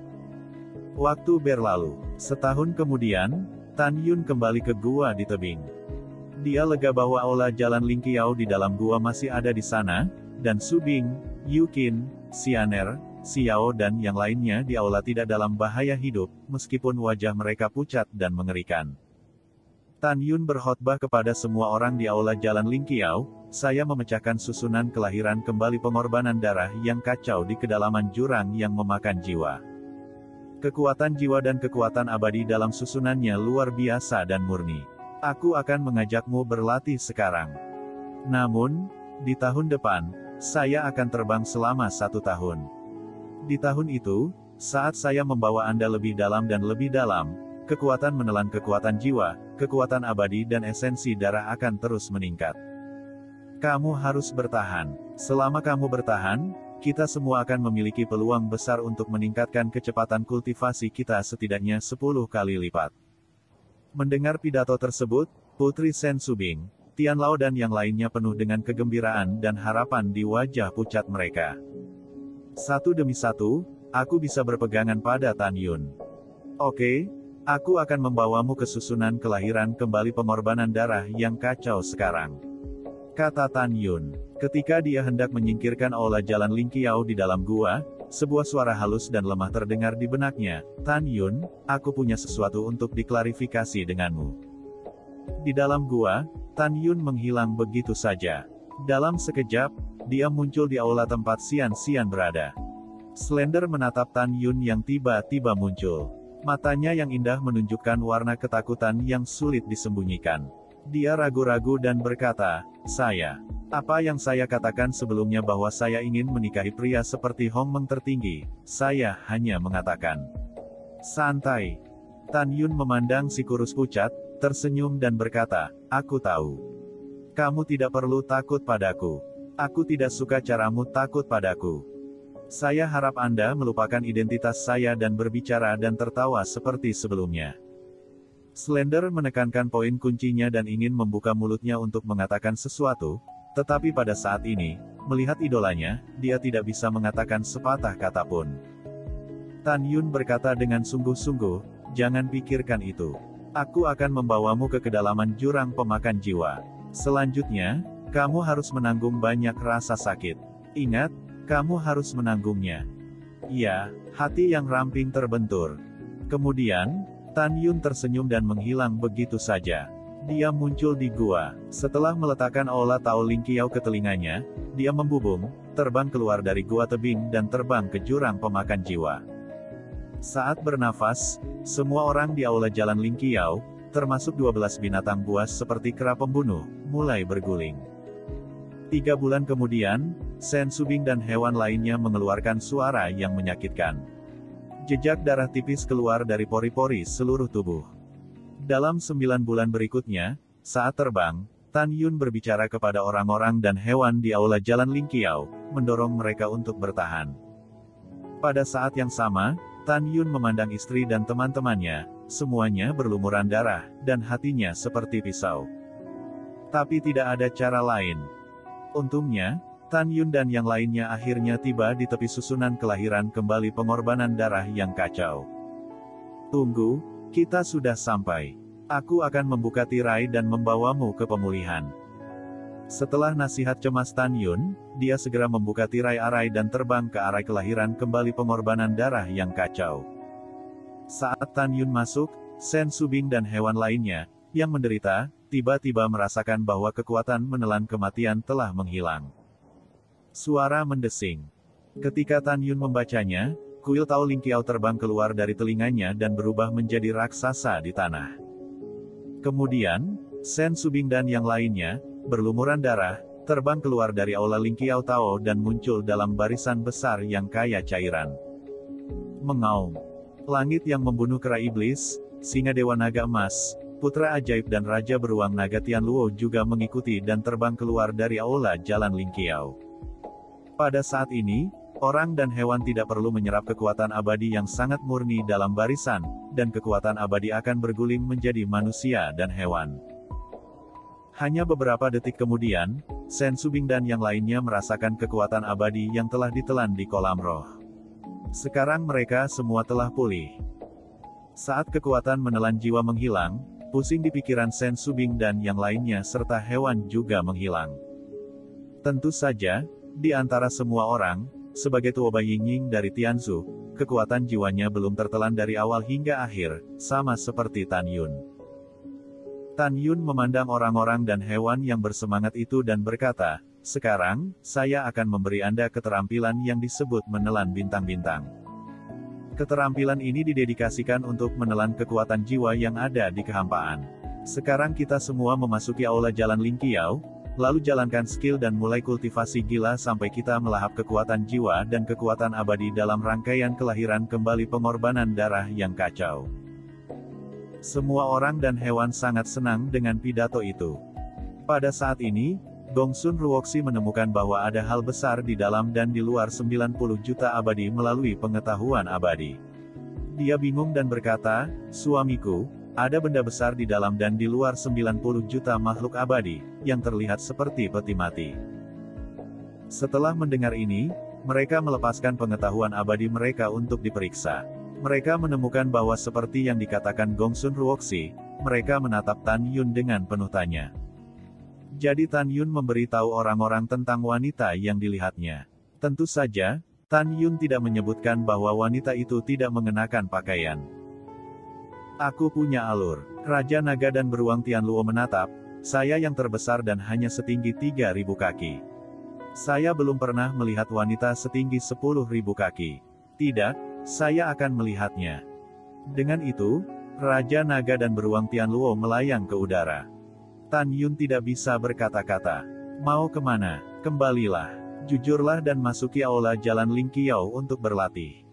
Waktu berlalu. Setahun kemudian, Tan Yun kembali ke gua di tebing. Dia lega bahwa aula Jalan Lingqiao di dalam gua masih ada di sana, dan Su Bing, Yu Qin, Xianer, Xiao dan yang lainnya di aula tidak dalam bahaya hidup, meskipun wajah mereka pucat dan mengerikan. Tan Yun berkhotbah kepada semua orang di aula Jalan Lingqiao, saya memecahkan susunan kelahiran kembali pengorbanan darah yang kacau di kedalaman jurang yang memakan jiwa. Kekuatan jiwa dan kekuatan abadi dalam susunannya luar biasa dan murni. Aku akan mengajakmu berlatih sekarang. Namun, di tahun depan, saya akan terbang selama 1 tahun. Di tahun itu, saat saya membawa Anda lebih dalam dan lebih dalam, kekuatan menelan kekuatan jiwa, kekuatan abadi dan esensi darah akan terus meningkat. Kamu harus bertahan. Selama kamu bertahan, kita semua akan memiliki peluang besar untuk meningkatkan kecepatan kultivasi kita setidaknya 10 kali lipat. Mendengar pidato tersebut, Putri Sen Subing, Tian Lao dan yang lainnya penuh dengan kegembiraan dan harapan di wajah pucat mereka. Satu demi satu, aku bisa berpegangan pada Tan Yun. Oke, aku akan membawamu ke susunan kelahiran kembali pengorbanan darah yang kacau sekarang. Kata Tan Yun. Ketika dia hendak menyingkirkan aula Jalan Lingqiao di dalam gua, sebuah suara halus dan lemah terdengar di benaknya. Tan Yun, aku punya sesuatu untuk diklarifikasi denganmu. Di dalam gua, Tan Yun menghilang begitu saja. Dalam sekejap, dia muncul di aula tempat Xian berada. Slender menatap Tan Yun yang tiba-tiba muncul. Matanya yang indah menunjukkan warna ketakutan yang sulit disembunyikan. Dia ragu-ragu dan berkata, apa yang saya katakan sebelumnya bahwa saya ingin menikahi pria seperti Hong Meng tertinggi, saya hanya mengatakan. Santai. Tan Yun memandang si kurus pucat, tersenyum dan berkata, aku tahu. Kamu tidak perlu takut padaku. Aku tidak suka caramu takut padaku. Saya harap Anda melupakan identitas saya dan berbicara dan tertawa seperti sebelumnya. Slender menekankan poin kuncinya dan ingin membuka mulutnya untuk mengatakan sesuatu, tetapi pada saat ini, melihat idolanya, dia tidak bisa mengatakan sepatah kata pun. Tan Yun berkata dengan sungguh-sungguh, jangan pikirkan itu. Aku akan membawamu ke kedalaman jurang pemakan jiwa. Selanjutnya, kamu harus menanggung banyak rasa sakit. Ingat, kamu harus menanggungnya. Ya, hati yang ramping terbentur. Kemudian, Tan Yun tersenyum dan menghilang begitu saja. Dia muncul di gua. Setelah meletakkan aula Tao Lingqiao ke telinganya, dia membubung, terbang keluar dari gua tebing dan terbang ke jurang pemakan jiwa. Saat bernafas, semua orang di aula Jalan Lingqiao, termasuk 12 binatang buas seperti kera pembunuh, mulai berguling. 3 bulan kemudian, Sen Subing dan hewan lainnya mengeluarkan suara yang menyakitkan. Jejak darah tipis keluar dari pori-pori seluruh tubuh. Dalam 9 bulan berikutnya, saat terbang, Tan Yun berbicara kepada orang-orang dan hewan di aula Jalan Lingqiao, mendorong mereka untuk bertahan. Pada saat yang sama, Tan Yun memandang istri dan teman-temannya, semuanya berlumuran darah, dan hatinya seperti pisau. Tapi tidak ada cara lain. Untungnya, Tan Yun dan yang lainnya akhirnya tiba di tepi susunan kelahiran kembali pengorbanan darah yang kacau. Tunggu, kita sudah sampai. Aku akan membuka tirai dan membawamu ke pemulihan. Setelah nasihat cemas Tan Yun, dia segera membuka tirai arai dan terbang ke arah kelahiran kembali pengorbanan darah yang kacau. Saat Tan Yun masuk, Sen Subing dan hewan lainnya, yang menderita, tiba-tiba merasakan bahwa kekuatan menelan kematian telah menghilang. Suara mendesing. Ketika Tan Yun membacanya, kuil Tao Lingqiao terbang keluar dari telinganya dan berubah menjadi raksasa di tanah. Kemudian, Sen Subing dan yang lainnya, berlumuran darah, terbang keluar dari aula Lingqiao Tao dan muncul dalam barisan besar yang kaya cairan. Mengaum. Langit yang membunuh kera iblis, singa dewa naga emas, putra ajaib dan raja beruang naga Tianluo juga mengikuti dan terbang keluar dari aula Jalan Lingqiao. Pada saat ini, Orang dan hewan tidak perlu menyerap kekuatan abadi yang sangat murni dalam barisan, dan kekuatan abadi akan berguling menjadi manusia dan hewan. Hanya beberapa detik kemudian, Sen Subing dan yang lainnya merasakan kekuatan abadi yang telah ditelan di kolam roh. Sekarang mereka semua telah pulih. Saat kekuatan menelan jiwa menghilang, pusing di pikiran Sen Subing dan yang lainnya serta hewan juga menghilang. Tentu saja, di antara semua orang, sebagai Tuoba Yingying dari Tianzu, kekuatan jiwanya belum tertelan dari awal hingga akhir, sama seperti Tan Yun. Tan Yun memandang orang-orang dan hewan yang bersemangat itu dan berkata, "Sekarang, saya akan memberi Anda keterampilan yang disebut menelan bintang-bintang. Keterampilan ini didedikasikan untuk menelan kekuatan jiwa yang ada di kehampaan. Sekarang kita semua memasuki aula Jalan Lingqiao, lalu jalankan skill dan mulai kultivasi gila sampai kita melahap kekuatan jiwa dan kekuatan abadi dalam rangkaian kelahiran kembali pengorbanan darah yang kacau." Semua orang dan hewan sangat senang dengan pidato itu. Pada saat ini, Gongsun Ruoxi menemukan bahwa ada hal besar di dalam dan di luar 90 juta abadi melalui pengetahuan abadi. Dia bingung dan berkata, "Suamiku, ada benda besar di dalam dan di luar 90 juta makhluk abadi, yang terlihat seperti peti mati." Setelah mendengar ini, mereka melepaskan pengetahuan abadi mereka untuk diperiksa. Mereka menemukan bahwa seperti yang dikatakan Gongsun Ruoxi, mereka menatap Tan Yun dengan penuh tanya. Jadi Tan Yun memberitahu orang-orang tentang wanita yang dilihatnya. Tentu saja, Tan Yun tidak menyebutkan bahwa wanita itu tidak mengenakan pakaian. "Aku punya alur." Raja Naga dan Beruang Tianluo menatap, "Saya yang terbesar dan hanya setinggi 3.000 kaki. Saya belum pernah melihat wanita setinggi 10.000 kaki. Tidak, saya akan melihatnya." Dengan itu, Raja Naga dan Beruang Tianluo melayang ke udara. Tan Yun tidak bisa berkata-kata. "Mau kemana? Kembalilah. Jujurlah dan masuki aula Jalan Lingqiao untuk berlatih.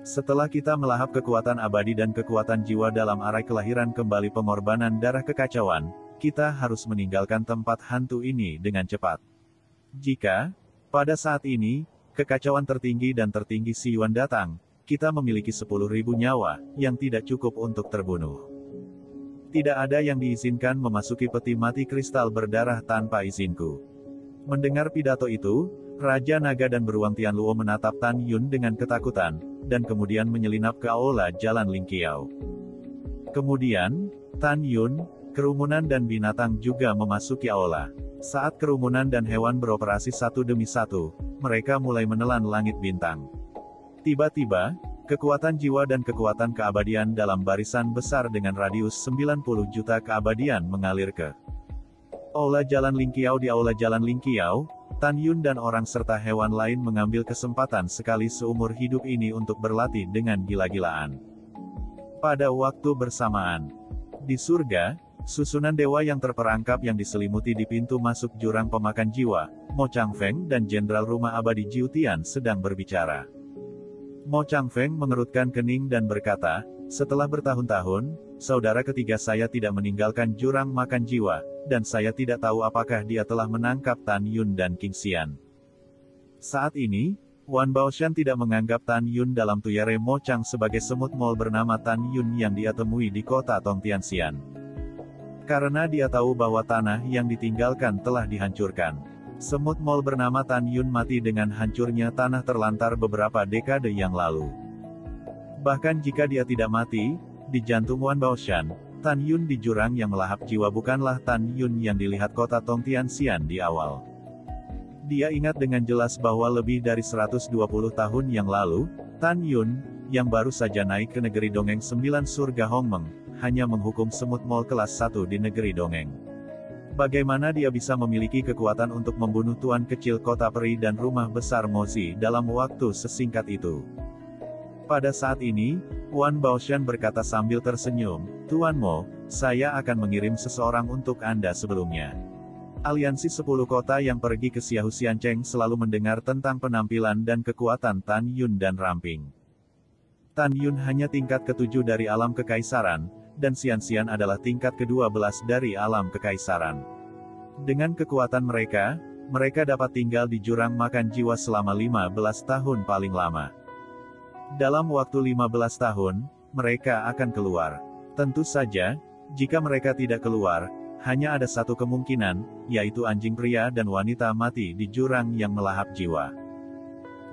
Setelah kita melahap kekuatan abadi dan kekuatan jiwa dalam arai kelahiran kembali pengorbanan darah kekacauan, kita harus meninggalkan tempat hantu ini dengan cepat. Jika, pada saat ini, kekacauan tertinggi dan tertinggi Si Yuan datang, kita memiliki 10.000 nyawa, yang tidak cukup untuk terbunuh. Tidak ada yang diizinkan memasuki peti mati kristal berdarah tanpa izinku." Mendengar pidato itu, Raja Naga dan Beruang Tianluo menatap Tan Yun dengan ketakutan, dan kemudian menyelinap ke aula Jalan Lingqiao. Kemudian, Tan Yun, kerumunan dan binatang juga memasuki aula. Saat kerumunan dan hewan beroperasi satu demi satu, mereka mulai menelan langit bintang. Tiba-tiba, kekuatan jiwa dan kekuatan keabadian dalam barisan besar dengan radius 90 juta keabadian mengalir ke aula Jalan Lingqiao. Di aula Jalan Lingqiao, Tan Yun dan orang serta hewan lain mengambil kesempatan sekali seumur hidup ini untuk berlatih dengan gila-gilaan. Pada waktu bersamaan, di surga, susunan dewa yang terperangkap yang diselimuti di pintu masuk jurang pemakan jiwa, Mo Changfeng dan Jenderal Rumah Abadi Jiu Tian sedang berbicara. Mo Changfeng mengerutkan kening dan berkata, "Setelah bertahun-tahun, saudara ketiga saya tidak meninggalkan jurang makan jiwa, dan saya tidak tahu apakah dia telah menangkap Tan Yun dan King Xian." Saat ini, Wan Baoshan tidak menganggap Tan Yun dalam tuyere Mo Chang sebagai semut mol bernama Tan Yun yang dia temui di kota Tongtianxian. Karena dia tahu bahwa tanah yang ditinggalkan telah dihancurkan. Semut mol bernama Tan Yun mati dengan hancurnya tanah terlantar beberapa dekade yang lalu. Bahkan jika dia tidak mati, di jantung Wan Baoshan, Tan Yun di jurang yang melahap jiwa bukanlah Tan Yun yang dilihat kota Tongtianxian di awal. Dia ingat dengan jelas bahwa lebih dari 120 tahun yang lalu, Tan Yun, yang baru saja naik ke negeri dongeng 9 surga Hongmeng, hanya menghukum semut mol kelas 1 di negeri dongeng. Bagaimana dia bisa memiliki kekuatan untuk membunuh tuan kecil kota peri dan rumah besar Mozi dalam waktu sesingkat itu? Pada saat ini, Wan Baoshan berkata sambil tersenyum, "Tuan Mo, saya akan mengirim seseorang untuk Anda sebelumnya." Aliansi 10 kota yang pergi ke Xiahou Xiancheng selalu mendengar tentang penampilan dan kekuatan Tan Yun dan Ramping. Tan Yun hanya tingkat ke-7 dari alam kekaisaran, dan Xian adalah tingkat ke-12 dari alam kekaisaran. Dengan kekuatan mereka, Mereka dapat tinggal di jurang makan jiwa selama 15 tahun paling lama. Dalam waktu 15 tahun, mereka akan keluar. Tentu saja, jika mereka tidak keluar, hanya ada satu kemungkinan, yaitu anjing pria dan wanita mati di jurang yang melahap jiwa.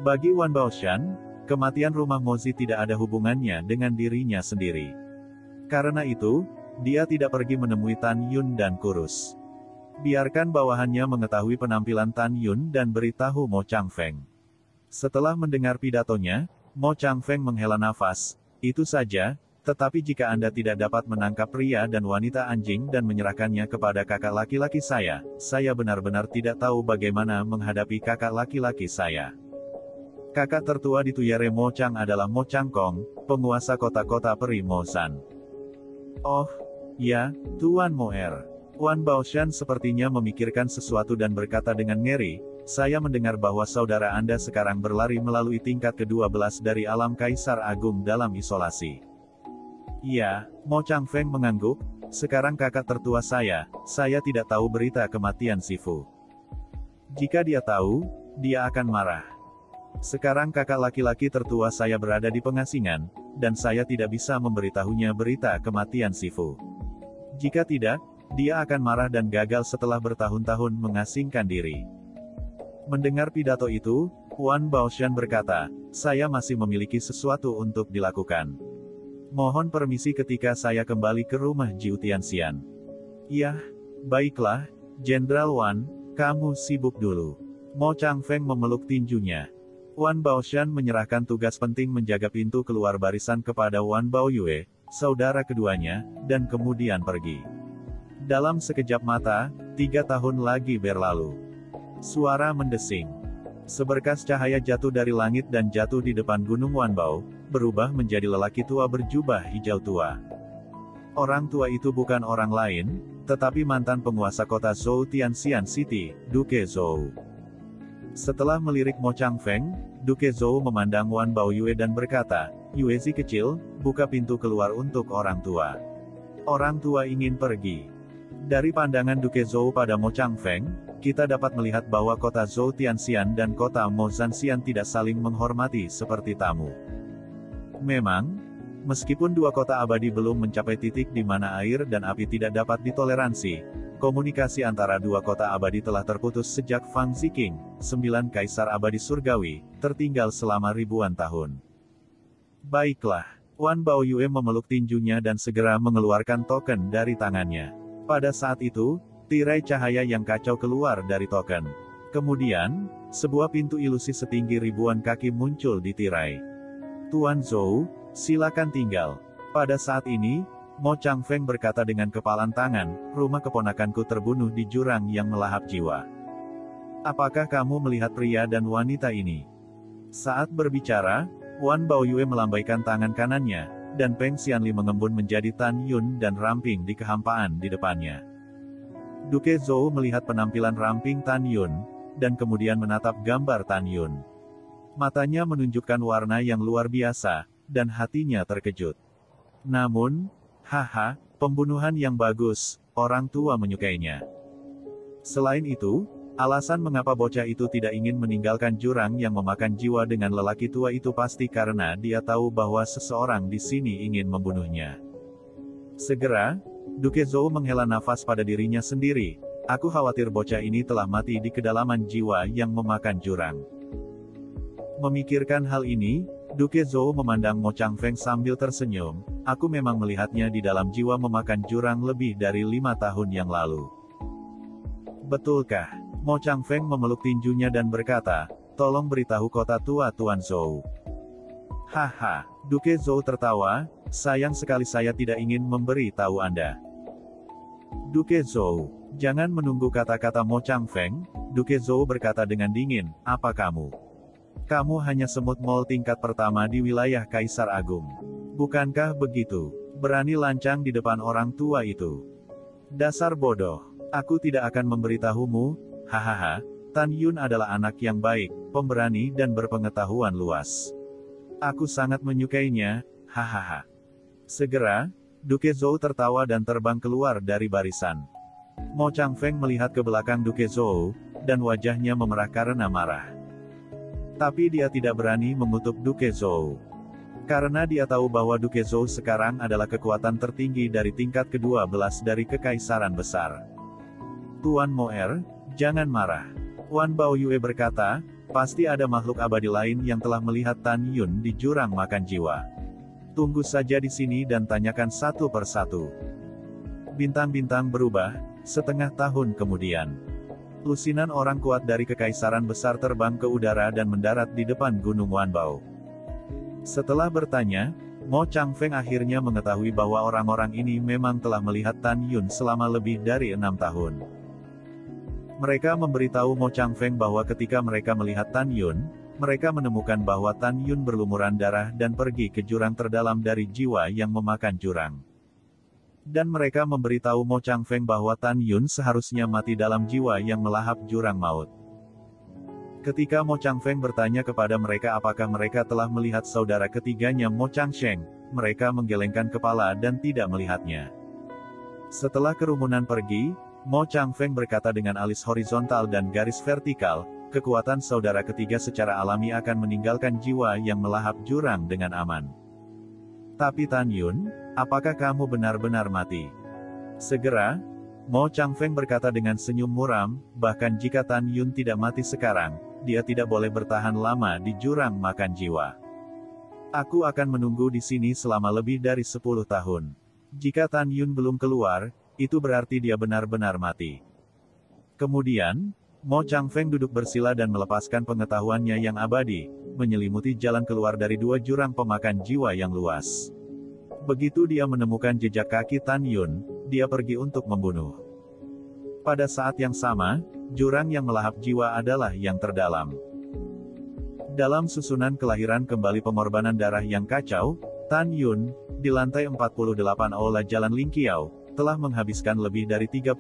Bagi Wan Baoshan, kematian rumah Mozi tidak ada hubungannya dengan dirinya sendiri. Karena itu, dia tidak pergi menemui Tan Yun dan Kurus. Biarkan bawahannya mengetahui penampilan Tan Yun dan beritahu Mo Changfeng. Setelah mendengar pidatonya, Mo Changfeng menghela nafas. Itu saja. Tetapi jika Anda tidak dapat menangkap pria dan wanita anjing dan menyerahkannya kepada kakak laki-laki saya benar-benar tidak tahu bagaimana menghadapi kakak laki-laki saya. Kakak tertua di Tuyere Mo Chang adalah Mo Changkong, penguasa kota-kota peri Mozan. Oh, ya, Tuan Moer. Wan Baoshan sepertinya memikirkan sesuatu dan berkata dengan ngeri, saya mendengar bahwa saudara Anda sekarang berlari melalui tingkat ke-12 dari alam Kaisar Agung dalam isolasi. Ya, Mo Changfeng mengangguk, sekarang kakak tertua saya tidak tahu berita kematian Sifu. Jika dia tahu, dia akan marah. Sekarang kakak laki-laki tertua saya berada di pengasingan, dan saya tidak bisa memberitahunya berita kematian Sifu. Jika tidak, dia akan marah dan gagal setelah bertahun-tahun mengasingkan diri. Mendengar pidato itu, Wan Baoshan berkata, saya masih memiliki sesuatu untuk dilakukan. Mohon permisi ketika saya kembali ke rumah Jiu Tianxian. Iya, baiklah, Jenderal Wan, kamu sibuk dulu. Mo Changfeng memeluk tinjunya. Wan Baoshan menyerahkan tugas penting menjaga pintu keluar barisan kepada Wan Baoyue, saudara keduanya, dan kemudian pergi. Dalam sekejap mata, 3 tahun lagi berlalu. Suara mendesing. Seberkas cahaya jatuh dari langit dan jatuh di depan Gunung Wanbao, berubah menjadi lelaki tua berjubah hijau tua. Orang tua itu bukan orang lain, tetapi mantan penguasa kota Zhou Tianxian City, Duke Zhou. Setelah melirik Mo Changfeng, Duke Zhou memandang Wan Baoyue dan berkata, Yuezi kecil, buka pintu keluar untuk orang tua. Orang tua ingin pergi. Dari pandangan Duke Zhou pada Mo Changfeng, kita dapat melihat bahwa kota Zhou Tianxian dan kota Mo Zanxian tidak saling menghormati seperti tamu. Memang, meskipun dua kota abadi belum mencapai titik di mana air dan api tidak dapat ditoleransi, komunikasi antara dua kota abadi telah terputus sejak Fang Ziqing, 9 kaisar abadi surgawi, tertinggal selama ribuan tahun. Baiklah, Wan Baoyue memeluk tinjunya dan segera mengeluarkan token dari tangannya. Pada saat itu, tirai cahaya yang kacau keluar dari token. Kemudian, sebuah pintu ilusi setinggi ribuan kaki muncul di tirai. Tuan Zhou, silakan tinggal. Pada saat ini, Mo Changfeng berkata dengan kepalan tangan, rumah keponakanku terbunuh di jurang yang melahap jiwa. Apakah kamu melihat pria dan wanita ini? Saat berbicara, Wan Baoyue melambaikan tangan kanannya, dan Peng Xianli mengembun menjadi Tan Yun dan ramping di kehampaan di depannya. Duke Zhou melihat penampilan ramping Tan Yun, dan kemudian menatap gambar Tan Yun. Matanya menunjukkan warna yang luar biasa, dan hatinya terkejut. Namun, haha, pembunuhan yang bagus, orang tua menyukainya. Selain itu, alasan mengapa bocah itu tidak ingin meninggalkan jurang yang memakan jiwa dengan lelaki tua itu pasti karena dia tahu bahwa seseorang di sini ingin membunuhnya. Segera, Duke Zhou menghela nafas pada dirinya sendiri. Aku khawatir bocah ini telah mati di kedalaman jiwa yang memakan jurang. Memikirkan hal ini, Duke Zhou memandang Mo Changfeng sambil tersenyum. Aku memang melihatnya di dalam jiwa memakan jurang lebih dari 5 tahun yang lalu. Betulkah? Mo Changfeng memeluk tinjunya dan berkata, tolong beritahu kota tua Tuan Zhou. Haha, Duke Zhou tertawa, sayang sekali saya tidak ingin memberi tahu Anda. Duke Zhou, jangan menunggu kata-kata Mo Changfeng, Duke Zhou berkata dengan dingin, apa kamu? Kamu hanya semut mol tingkat pertama di wilayah Kaisar Agung. Bukankah begitu? Berani lancang di depan orang tua itu. Dasar bodoh, aku tidak akan memberitahumu. Hahaha, Tan Yun adalah anak yang baik, pemberani dan berpengetahuan luas. Aku sangat menyukainya, hahaha. Segera, Duke Zhou tertawa dan terbang keluar dari barisan. Mo Changfeng melihat ke belakang Duke Zhou, dan wajahnya memerah karena marah. Tapi dia tidak berani mengutuk Duke Zhou. Karena dia tahu bahwa Duke Zhou sekarang adalah kekuatan tertinggi dari tingkat ke-12 dari Kekaisaran Besar. Tuan Moer, jangan marah. Wan Baoyue berkata, pasti ada makhluk abadi lain yang telah melihat Tan Yun di jurang makan jiwa. Tunggu saja di sini dan tanyakan satu persatu. Bintang-bintang berubah, setengah tahun kemudian. Lusinan orang kuat dari Kekaisaran Besar terbang ke udara dan mendarat di depan Gunung Wanbao. Setelah bertanya, Mo Changfeng akhirnya mengetahui bahwa orang-orang ini memang telah melihat Tan Yun selama lebih dari 6 tahun. Mereka memberitahu Mo Changfeng bahwa ketika mereka melihat Tan Yun, mereka menemukan bahwa Tan Yun berlumuran darah dan pergi ke jurang terdalam dari jiwa yang memakan jurang. Dan mereka memberitahu Mo Changfeng bahwa Tan Yun seharusnya mati dalam jiwa yang melahap jurang maut. Ketika Mo Changfeng bertanya kepada mereka apakah mereka telah melihat saudara ketiganya Mo Changsheng, mereka menggelengkan kepala dan tidak melihatnya. Setelah kerumunan pergi, Mo Changfeng berkata dengan alis horizontal dan garis vertikal, kekuatan saudara ketiga secara alami akan meninggalkan jiwa yang melahap jurang dengan aman. Tapi Tan Yun, apakah kamu benar-benar mati? Segera, Mo Changfeng berkata dengan senyum muram, bahkan jika Tan Yun tidak mati sekarang, dia tidak boleh bertahan lama di jurang makan jiwa. Aku akan menunggu di sini selama lebih dari 10 tahun. Jika Tan Yun belum keluar, itu berarti dia benar-benar mati. Kemudian, Mo Changfeng duduk bersila dan melepaskan pengetahuannya yang abadi, menyelimuti jalan keluar dari 2 jurang pemakan jiwa yang luas. Begitu dia menemukan jejak kaki Tan Yun, dia pergi untuk membunuh. Pada saat yang sama, jurang yang melahap jiwa adalah yang terdalam. Dalam susunan kelahiran kembali pengorbanan darah yang kacau, Tan Yun, di lantai 48 Aula Jalan Lingqiao, telah menghabiskan lebih dari 37.000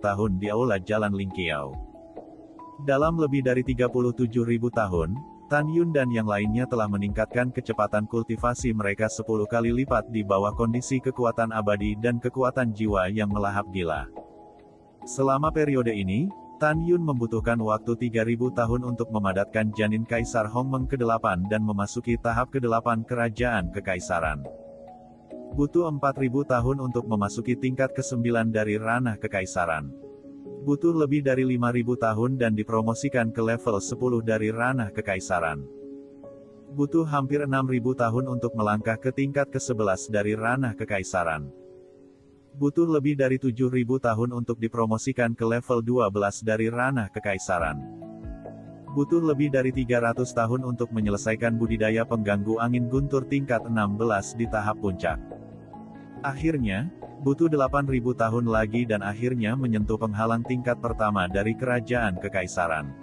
tahun di Aula Jalan Lingqiao. Dalam lebih dari 37.000 tahun, Tan Yun dan yang lainnya telah meningkatkan kecepatan kultivasi mereka 10 kali lipat di bawah kondisi kekuatan abadi dan kekuatan jiwa yang melahap gila. Selama periode ini, Tan Yun membutuhkan waktu 3.000 tahun untuk memadatkan janin Kaisar Hongmeng ke-8 dan memasuki tahap ke-8 kerajaan kekaisaran. Butuh 4.000 tahun untuk memasuki tingkat ke-9 dari ranah kekaisaran. Butuh lebih dari 5.000 tahun dan dipromosikan ke level 10 dari ranah kekaisaran. Butuh hampir 6.000 tahun untuk melangkah ke tingkat ke-11 dari ranah kekaisaran. Butuh lebih dari 7.000 tahun untuk dipromosikan ke level 12 dari ranah kekaisaran. Butuh lebih dari 300 tahun untuk menyelesaikan budidaya pengganggu angin guntur tingkat 16 di tahap puncak. Akhirnya, butuh 8.000 tahun lagi dan akhirnya menyentuh penghalang tingkat pertama dari kerajaan kekaisaran.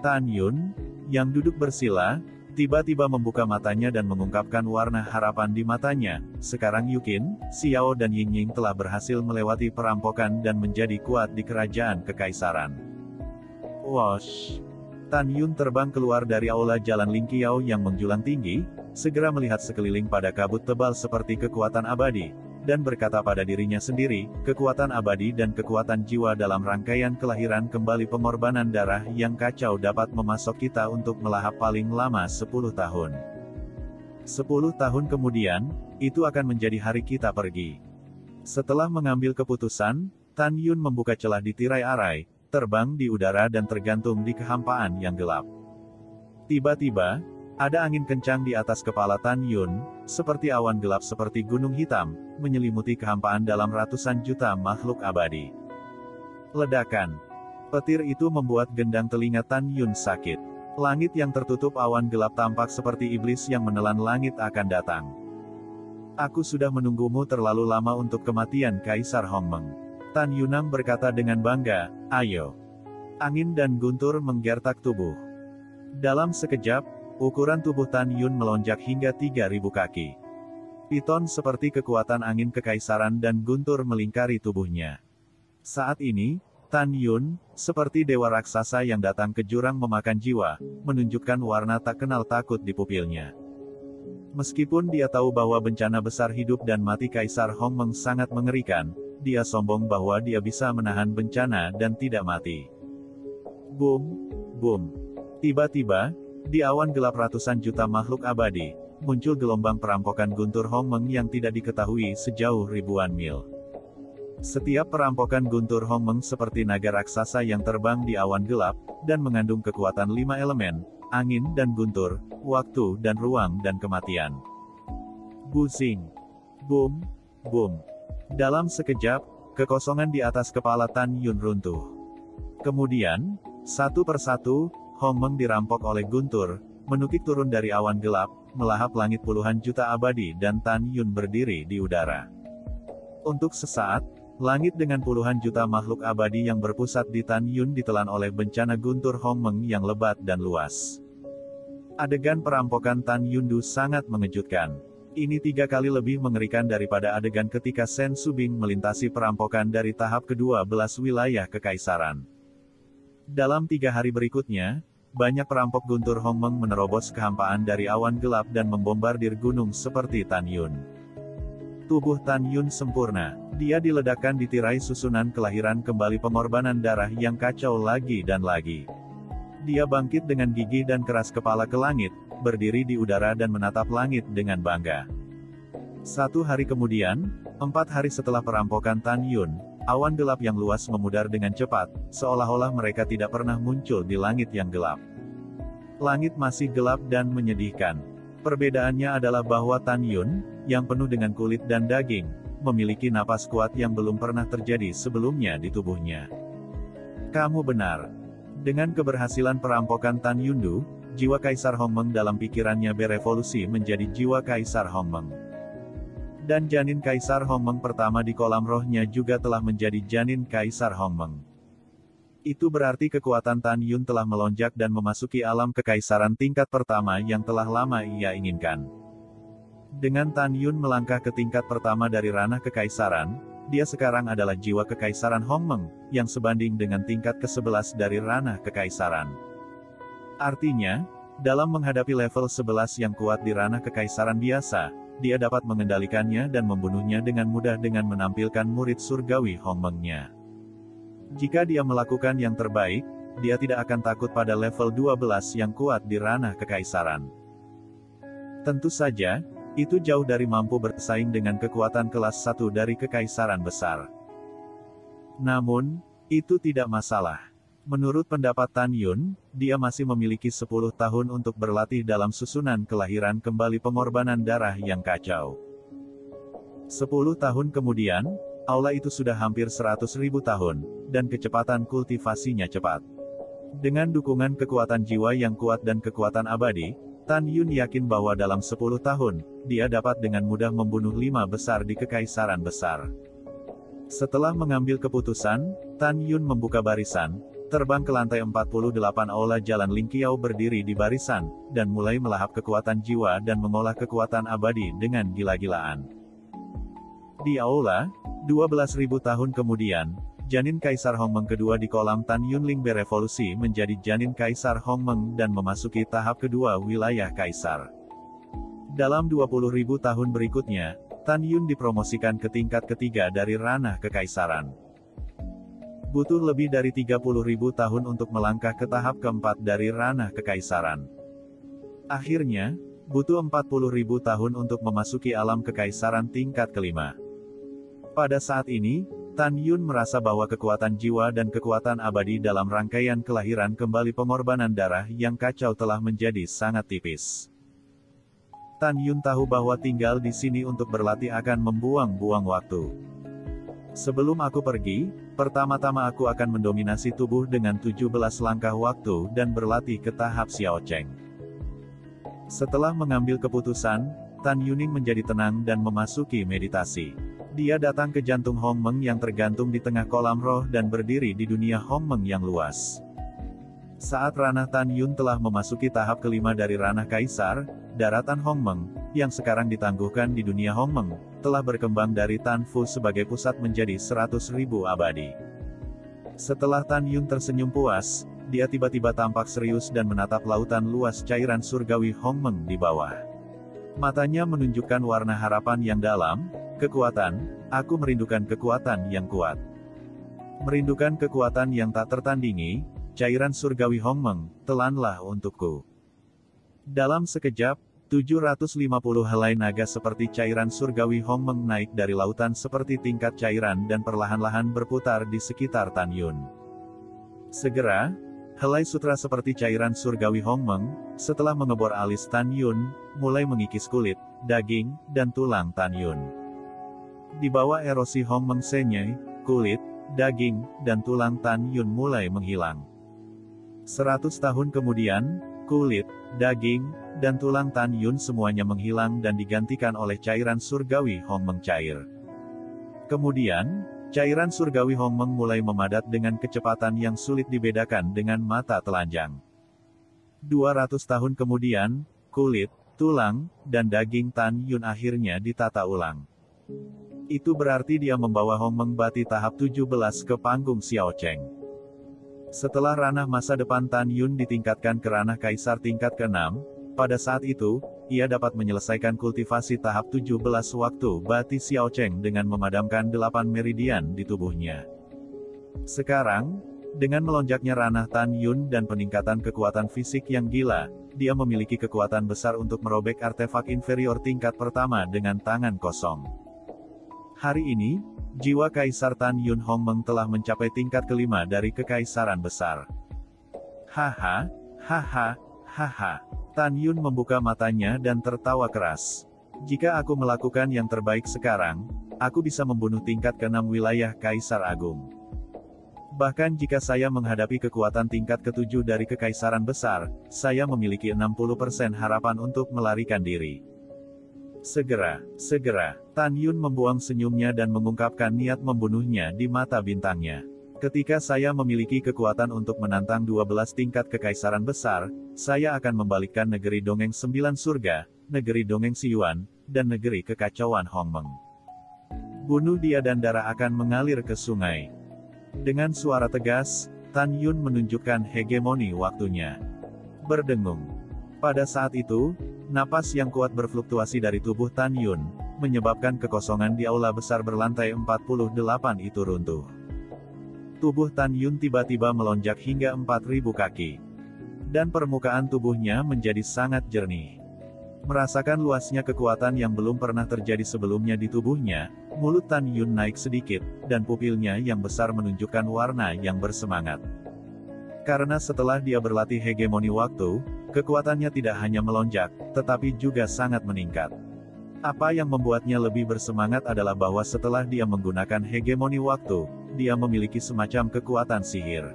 Tan Yun, yang duduk bersila, tiba-tiba membuka matanya dan mengungkapkan warna harapan di matanya. Sekarang Yukin, Xiao dan Yingying telah berhasil melewati perampokan dan menjadi kuat di kerajaan kekaisaran. Wosh! Tan Yun terbang keluar dari Aula Jalan Lingqiao yang menjulang tinggi, segera melihat sekeliling pada kabut tebal seperti kekuatan abadi, dan berkata pada dirinya sendiri, kekuatan abadi dan kekuatan jiwa dalam rangkaian kelahiran kembali pengorbanan darah yang kacau dapat memasok kita untuk melahap paling lama 10 tahun. 10 tahun kemudian, itu akan menjadi hari kita pergi. Setelah mengambil keputusan, Tan Yun membuka celah di tirai arai, terbang di udara dan tergantung di kehampaan yang gelap. Tiba-tiba, ada angin kencang di atas kepala Tan Yun, seperti awan gelap seperti gunung hitam, menyelimuti kehampaan dalam ratusan juta makhluk abadi. Ledakan. Petir itu membuat gendang telinga Tan Yun sakit. Langit yang tertutup awan gelap tampak seperti iblis yang menelan langit akan datang. Aku sudah menunggumu terlalu lama untuk kematian Kaisar Hongmeng. Tan Yunang berkata dengan bangga, ayo. Angin dan guntur menggertak tubuh. Dalam sekejap, ukuran tubuh Tan Yun melonjak hingga 3.000 kaki. Piton seperti kekuatan angin kekaisaran dan guntur melingkari tubuhnya. Saat ini, Tan Yun, seperti dewa raksasa yang datang ke jurang memakan jiwa, menunjukkan warna tak kenal takut di pupilnya. Meskipun dia tahu bahwa bencana besar hidup dan mati Kaisar Hongmeng sangat mengerikan, dia sombong bahwa dia bisa menahan bencana dan tidak mati. Boom, boom. Tiba-tiba, di awan gelap ratusan juta makhluk abadi, muncul gelombang perampokan guntur Hongmeng yang tidak diketahui sejauh ribuan mil. Setiap perampokan guntur Hongmeng seperti naga raksasa yang terbang di awan gelap, dan mengandung kekuatan 5 elemen, angin dan guntur, waktu dan ruang dan kematian. Buzzing. Boom, boom. Dalam sekejap, kekosongan di atas kepala Tan Yun runtuh. Kemudian, satu persatu, Hongmeng dirampok oleh guntur, menukik turun dari awan gelap, melahap langit puluhan juta abadi dan Tan Yun berdiri di udara. Untuk sesaat, langit dengan puluhan juta makhluk abadi yang berpusat di Tan Yun ditelan oleh bencana guntur Hongmeng yang lebat dan luas. Adegan perampokan Tan Yundu sangat mengejutkan. Ini 3 kali lebih mengerikan daripada adegan ketika Sen Subing melintasi perampokan dari tahap ke-12 wilayah kekaisaran. Dalam 3 hari berikutnya, banyak perampok guntur Hongmeng menerobos kehampaan dari awan gelap dan membombardir gunung seperti Tan Yun. Tubuh Tan Yun sempurna. Dia diledakkan di tirai susunan kelahiran kembali pengorbanan darah yang kacau lagi dan lagi. Dia bangkit dengan gigih dan keras kepala ke langit, berdiri di udara dan menatap langit dengan bangga. 1 hari kemudian, 4 hari setelah perampokan Tan Yun, awan gelap yang luas memudar dengan cepat, seolah-olah mereka tidak pernah muncul di langit yang gelap. Langit masih gelap dan menyedihkan. Perbedaannya adalah bahwa Tan Yun, yang penuh dengan kulit dan daging, memiliki napas kuat yang belum pernah terjadi sebelumnya di tubuhnya. Kamu benar. Dengan keberhasilan perampokan Tan Yundu, jiwa Kaisar Hongmeng dalam pikirannya berevolusi menjadi jiwa Kaisar Hongmeng. Dan janin Kaisar Hongmeng pertama di kolam rohnya juga telah menjadi janin Kaisar Hongmeng. Itu berarti kekuatan Tan Yun telah melonjak dan memasuki alam kekaisaran tingkat pertama yang telah lama ia inginkan. Dengan Tan Yun melangkah ke tingkat pertama dari ranah kekaisaran, dia sekarang adalah jiwa kekaisaran Hongmeng, yang sebanding dengan tingkat ke-11 dari ranah kekaisaran. Artinya, dalam menghadapi level 11 yang kuat di ranah kekaisaran biasa, dia dapat mengendalikannya dan membunuhnya dengan mudah dengan menampilkan murid surgawi Hongmengnya. Jika dia melakukan yang terbaik, dia tidak akan takut pada level 12 yang kuat di ranah kekaisaran. Tentu saja, itu jauh dari mampu bersaing dengan kekuatan kelas 1 dari kekaisaran besar. Namun, itu tidak masalah. Menurut pendapat Tan Yun, dia masih memiliki 10 tahun untuk berlatih dalam susunan kelahiran kembali pengorbanan darah yang kacau. 10 tahun kemudian, aula itu sudah hampir 100.000 tahun, dan kecepatan kultivasinya cepat. Dengan dukungan kekuatan jiwa yang kuat dan kekuatan abadi, Tan Yun yakin bahwa dalam 10 tahun, dia dapat dengan mudah membunuh 5 besar di kekaisaran besar. Setelah mengambil keputusan, Tan Yun membuka barisan, terbang ke lantai 48 aula Jalan Lingqiao berdiri di barisan, dan mulai melahap kekuatan jiwa dan mengolah kekuatan abadi dengan gila-gilaan. Di aula, 12.000 tahun kemudian, janin Kaisar Hongmeng kedua di kolam Tan Yunling berevolusi menjadi janin Kaisar Hongmeng dan memasuki tahap kedua wilayah Kaisar. Dalam 20.000 tahun berikutnya, Tan Yun dipromosikan ke tingkat ketiga dari ranah kekaisaran. Butuh lebih dari 30.000 tahun untuk melangkah ke tahap keempat dari ranah kekaisaran. Akhirnya, butuh 40.000 tahun untuk memasuki alam kekaisaran tingkat kelima. Pada saat ini, Tan Yun merasa bahwa kekuatan jiwa dan kekuatan abadi dalam rangkaian kelahiran kembali pengorbanan darah yang kacau telah menjadi sangat tipis. Tan Yun tahu bahwa tinggal di sini untuk berlatih akan membuang-buang waktu. Sebelum aku pergi, pertama-tama aku akan mendominasi tubuh dengan 17 langkah waktu dan berlatih ke tahap Xiao Cheng. Setelah mengambil keputusan, Tan Yuning menjadi tenang dan memasuki meditasi. Dia datang ke jantung Hongmeng yang tergantung di tengah kolam roh dan berdiri di dunia Hongmeng yang luas. Saat ranah Tan Yun telah memasuki tahap kelima dari ranah Kaisar, daratan Hongmeng, yang sekarang ditangguhkan di dunia Hongmeng, telah berkembang dari Tan Fu sebagai pusat menjadi 100.000 abadi. Setelah Tan Yun tersenyum puas, dia tiba-tiba tampak serius dan menatap lautan luas cairan surgawi Hongmeng di bawah. Matanya menunjukkan warna harapan yang dalam. Kekuatan, aku merindukan kekuatan yang kuat. Merindukan kekuatan yang tak tertandingi, cairan surgawi Hongmeng, telanlah untukku. Dalam sekejap, 750 helai naga seperti cairan surgawi Hongmeng naik dari lautan seperti tingkat cairan dan perlahan-lahan berputar di sekitar Tan Yun. Segera, helai sutra seperti cairan surgawi Hongmeng, setelah mengebor alis Tan Yun, mulai mengikis kulit, daging, dan tulang Tan Yun. Di bawah erosi Hongmeng Senyai, kulit, daging, dan tulang Tan Yun mulai menghilang. 100 tahun kemudian, kulit, daging, dan tulang Tan Yun semuanya menghilang dan digantikan oleh cairan surgawi Hongmeng cair. Kemudian, cairan surgawi Hongmeng mulai memadat dengan kecepatan yang sulit dibedakan dengan mata telanjang. 200 tahun kemudian, kulit, tulang, dan daging Tan Yun akhirnya ditata ulang. Itu berarti dia membawa Hongmeng Bati tahap 17 ke panggung Xiao Cheng. Setelah ranah masa depan Tan Yun ditingkatkan ke ranah kaisar tingkat ke-6, pada saat itu, ia dapat menyelesaikan kultivasi tahap 17 waktu Bati Xiao Cheng dengan memadamkan 8 meridian di tubuhnya. Sekarang, dengan melonjaknya ranah Tan Yun dan peningkatan kekuatan fisik yang gila, dia memiliki kekuatan besar untuk merobek artefak inferior tingkat pertama dengan tangan kosong. Hari ini, jiwa Kaisar Tan Yun Hongmeng telah mencapai tingkat kelima dari kekaisaran besar. Haha, haha, haha. Tan Yun membuka matanya dan tertawa keras. Jika aku melakukan yang terbaik sekarang, aku bisa membunuh tingkat ke-6 wilayah Kaisar Agung. Bahkan jika saya menghadapi kekuatan tingkat ke-7 dari kekaisaran besar, saya memiliki 60% harapan untuk melarikan diri. Segera, Tan Yun membuang senyumnya dan mengungkapkan niat membunuhnya di mata bintangnya. Ketika saya memiliki kekuatan untuk menantang 12 tingkat kekaisaran besar, saya akan membalikkan negeri dongeng 9 surga, negeri dongeng Xiyuan, dan negeri kekacauan Hongmeng. Bunuh dia dan darah akan mengalir ke sungai. Dengan suara tegas, Tan Yun menunjukkan hegemoni waktunya. Berdengung. Pada saat itu, napas yang kuat berfluktuasi dari tubuh Tan Yun, menyebabkan kekosongan di aula besar berlantai 48 itu runtuh. Tubuh Tan Yun tiba-tiba melonjak hingga 4.000 kaki. Dan permukaan tubuhnya menjadi sangat jernih. Merasakan luasnya kekuatan yang belum pernah terjadi sebelumnya di tubuhnya, mulut Tan Yun naik sedikit, dan pupilnya yang besar menunjukkan warna yang bersemangat. Karena setelah dia berlatih hegemoni waktu, kekuatannya tidak hanya melonjak, tetapi juga sangat meningkat. Apa yang membuatnya lebih bersemangat adalah bahwa setelah dia menggunakan hegemoni waktu, dia memiliki semacam kekuatan sihir.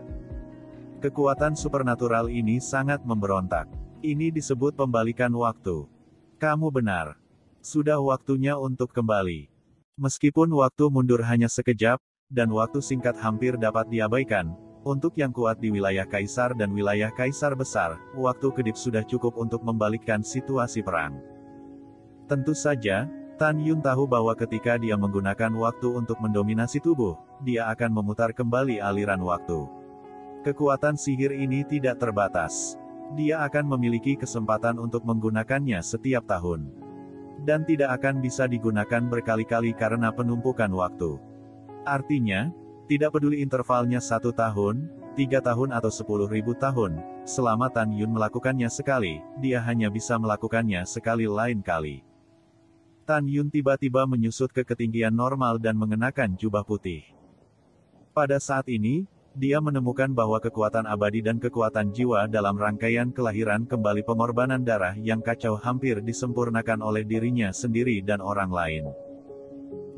Kekuatan supernatural ini sangat memberontak. Ini disebut pembalikan waktu. Kamu benar. Sudah waktunya untuk kembali. Meskipun waktu mundur hanya sekejap, dan waktu singkat hampir dapat diabaikan, untuk yang kuat di wilayah kaisar dan wilayah kaisar besar, waktu kedip sudah cukup untuk membalikkan situasi perang. Tentu saja, Tan Yun tahu bahwa ketika dia menggunakan waktu untuk mendominasi tubuh, dia akan memutar kembali aliran waktu. Kekuatan sihir ini tidak terbatas. Dia akan memiliki kesempatan untuk menggunakannya setiap tahun. Dan tidak akan bisa digunakan berkali-kali karena penumpukan waktu. Artinya, tidak peduli intervalnya 1 tahun, 3 tahun atau 10.000 tahun, selama Tan Yun melakukannya sekali, dia hanya bisa melakukannya sekali lain kali. Tan Yun tiba-tiba menyusut ke ketinggian normal dan mengenakan jubah putih. Pada saat ini, dia menemukan bahwa kekuatan abadi dan kekuatan jiwa dalam rangkaian kelahiran kembali pengorbanan darah yang kacau hampir disempurnakan oleh dirinya sendiri dan orang lain.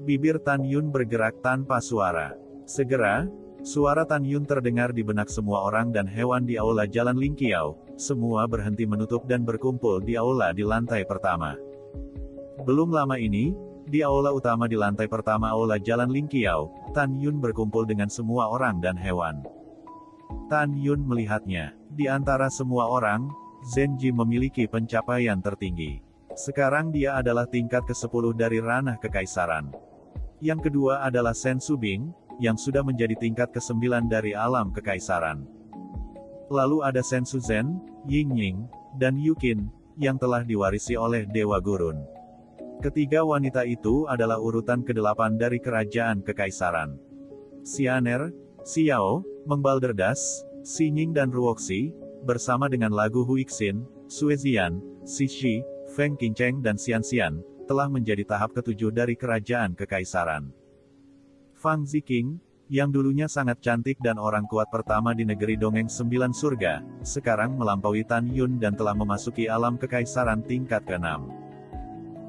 Bibir Tan Yun bergerak tanpa suara. Segera, suara Tan Yun terdengar di benak semua orang dan hewan di aula Jalan Lingqiao, semua berhenti menutup dan berkumpul di aula di lantai pertama. Belum lama ini, di aula utama di lantai pertama aula Jalan Lingqiao, Tan Yun berkumpul dengan semua orang dan hewan. Tan Yun melihatnya. Di antara semua orang, Zenji memiliki pencapaian tertinggi. Sekarang dia adalah tingkat ke-10 dari ranah kekaisaran. Yang kedua adalah Shen Subing, yang sudah menjadi tingkat ke-9 dari alam kekaisaran. Lalu ada Shen Suzhen, Ying Ying, dan Yukin, yang telah diwarisi oleh Dewa Gurun. Ketiga wanita itu adalah urutan ke-8 dari kerajaan kekaisaran. Xianer, Xiao, Mengbalderdas, Xi Ning dan Ruoxi, bersama dengan lagu Huixin, Suezian, Xixi, Feng Qingcheng dan Xianxian, telah menjadi tahap ketujuh dari kerajaan kekaisaran. Fang Ziqing, yang dulunya sangat cantik dan orang kuat pertama di negeri dongeng sembilan surga, sekarang melampaui Tan Yun dan telah memasuki alam kekaisaran tingkat ke-6.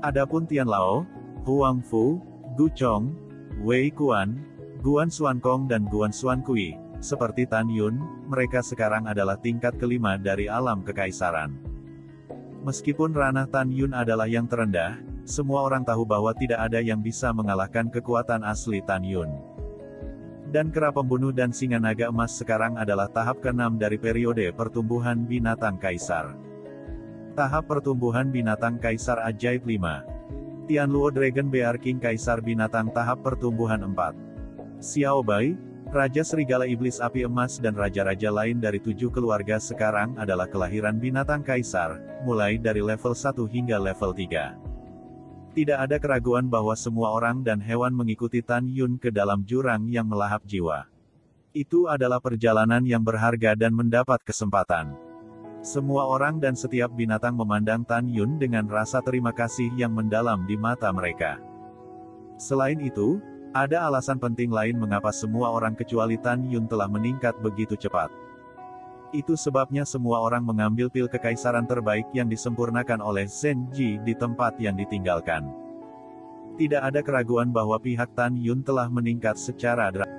Adapun Tian Lao, Huang Fu, Gu Chong, Wei Kuan, Guan Xuankong dan Guan Xuankui, seperti Tan Yun, mereka sekarang adalah tingkat kelima dari alam kekaisaran. Meskipun ranah Tan Yun adalah yang terendah, semua orang tahu bahwa tidak ada yang bisa mengalahkan kekuatan asli Tan Yun. Dan kera pembunuh dan singa naga emas sekarang adalah tahap ke-6 dari periode pertumbuhan binatang kaisar. Tahap pertumbuhan binatang kaisar ajaib 5. Tianluo Dragon Bear King Kaisar Binatang tahap pertumbuhan 4. Xiao Bai, Raja Serigala Iblis Api Emas dan raja-raja lain dari 7 keluarga sekarang adalah kelahiran binatang kaisar, mulai dari level 1 hingga level 3. Tidak ada keraguan bahwa semua orang dan hewan mengikuti Tan Yun ke dalam jurang yang melahap jiwa. Itu adalah perjalanan yang berharga dan mendapat kesempatan. Semua orang dan setiap binatang memandang Tan Yun dengan rasa terima kasih yang mendalam di mata mereka. Selain itu, ada alasan penting lain mengapa semua orang kecuali Tan Yun telah meningkat begitu cepat. Itu sebabnya semua orang mengambil pil kekaisaran terbaik yang disempurnakan oleh Zhen Ji di tempat yang ditinggalkan. Tidak ada keraguan bahwa pihak Tan Yun telah meningkat secara drastis.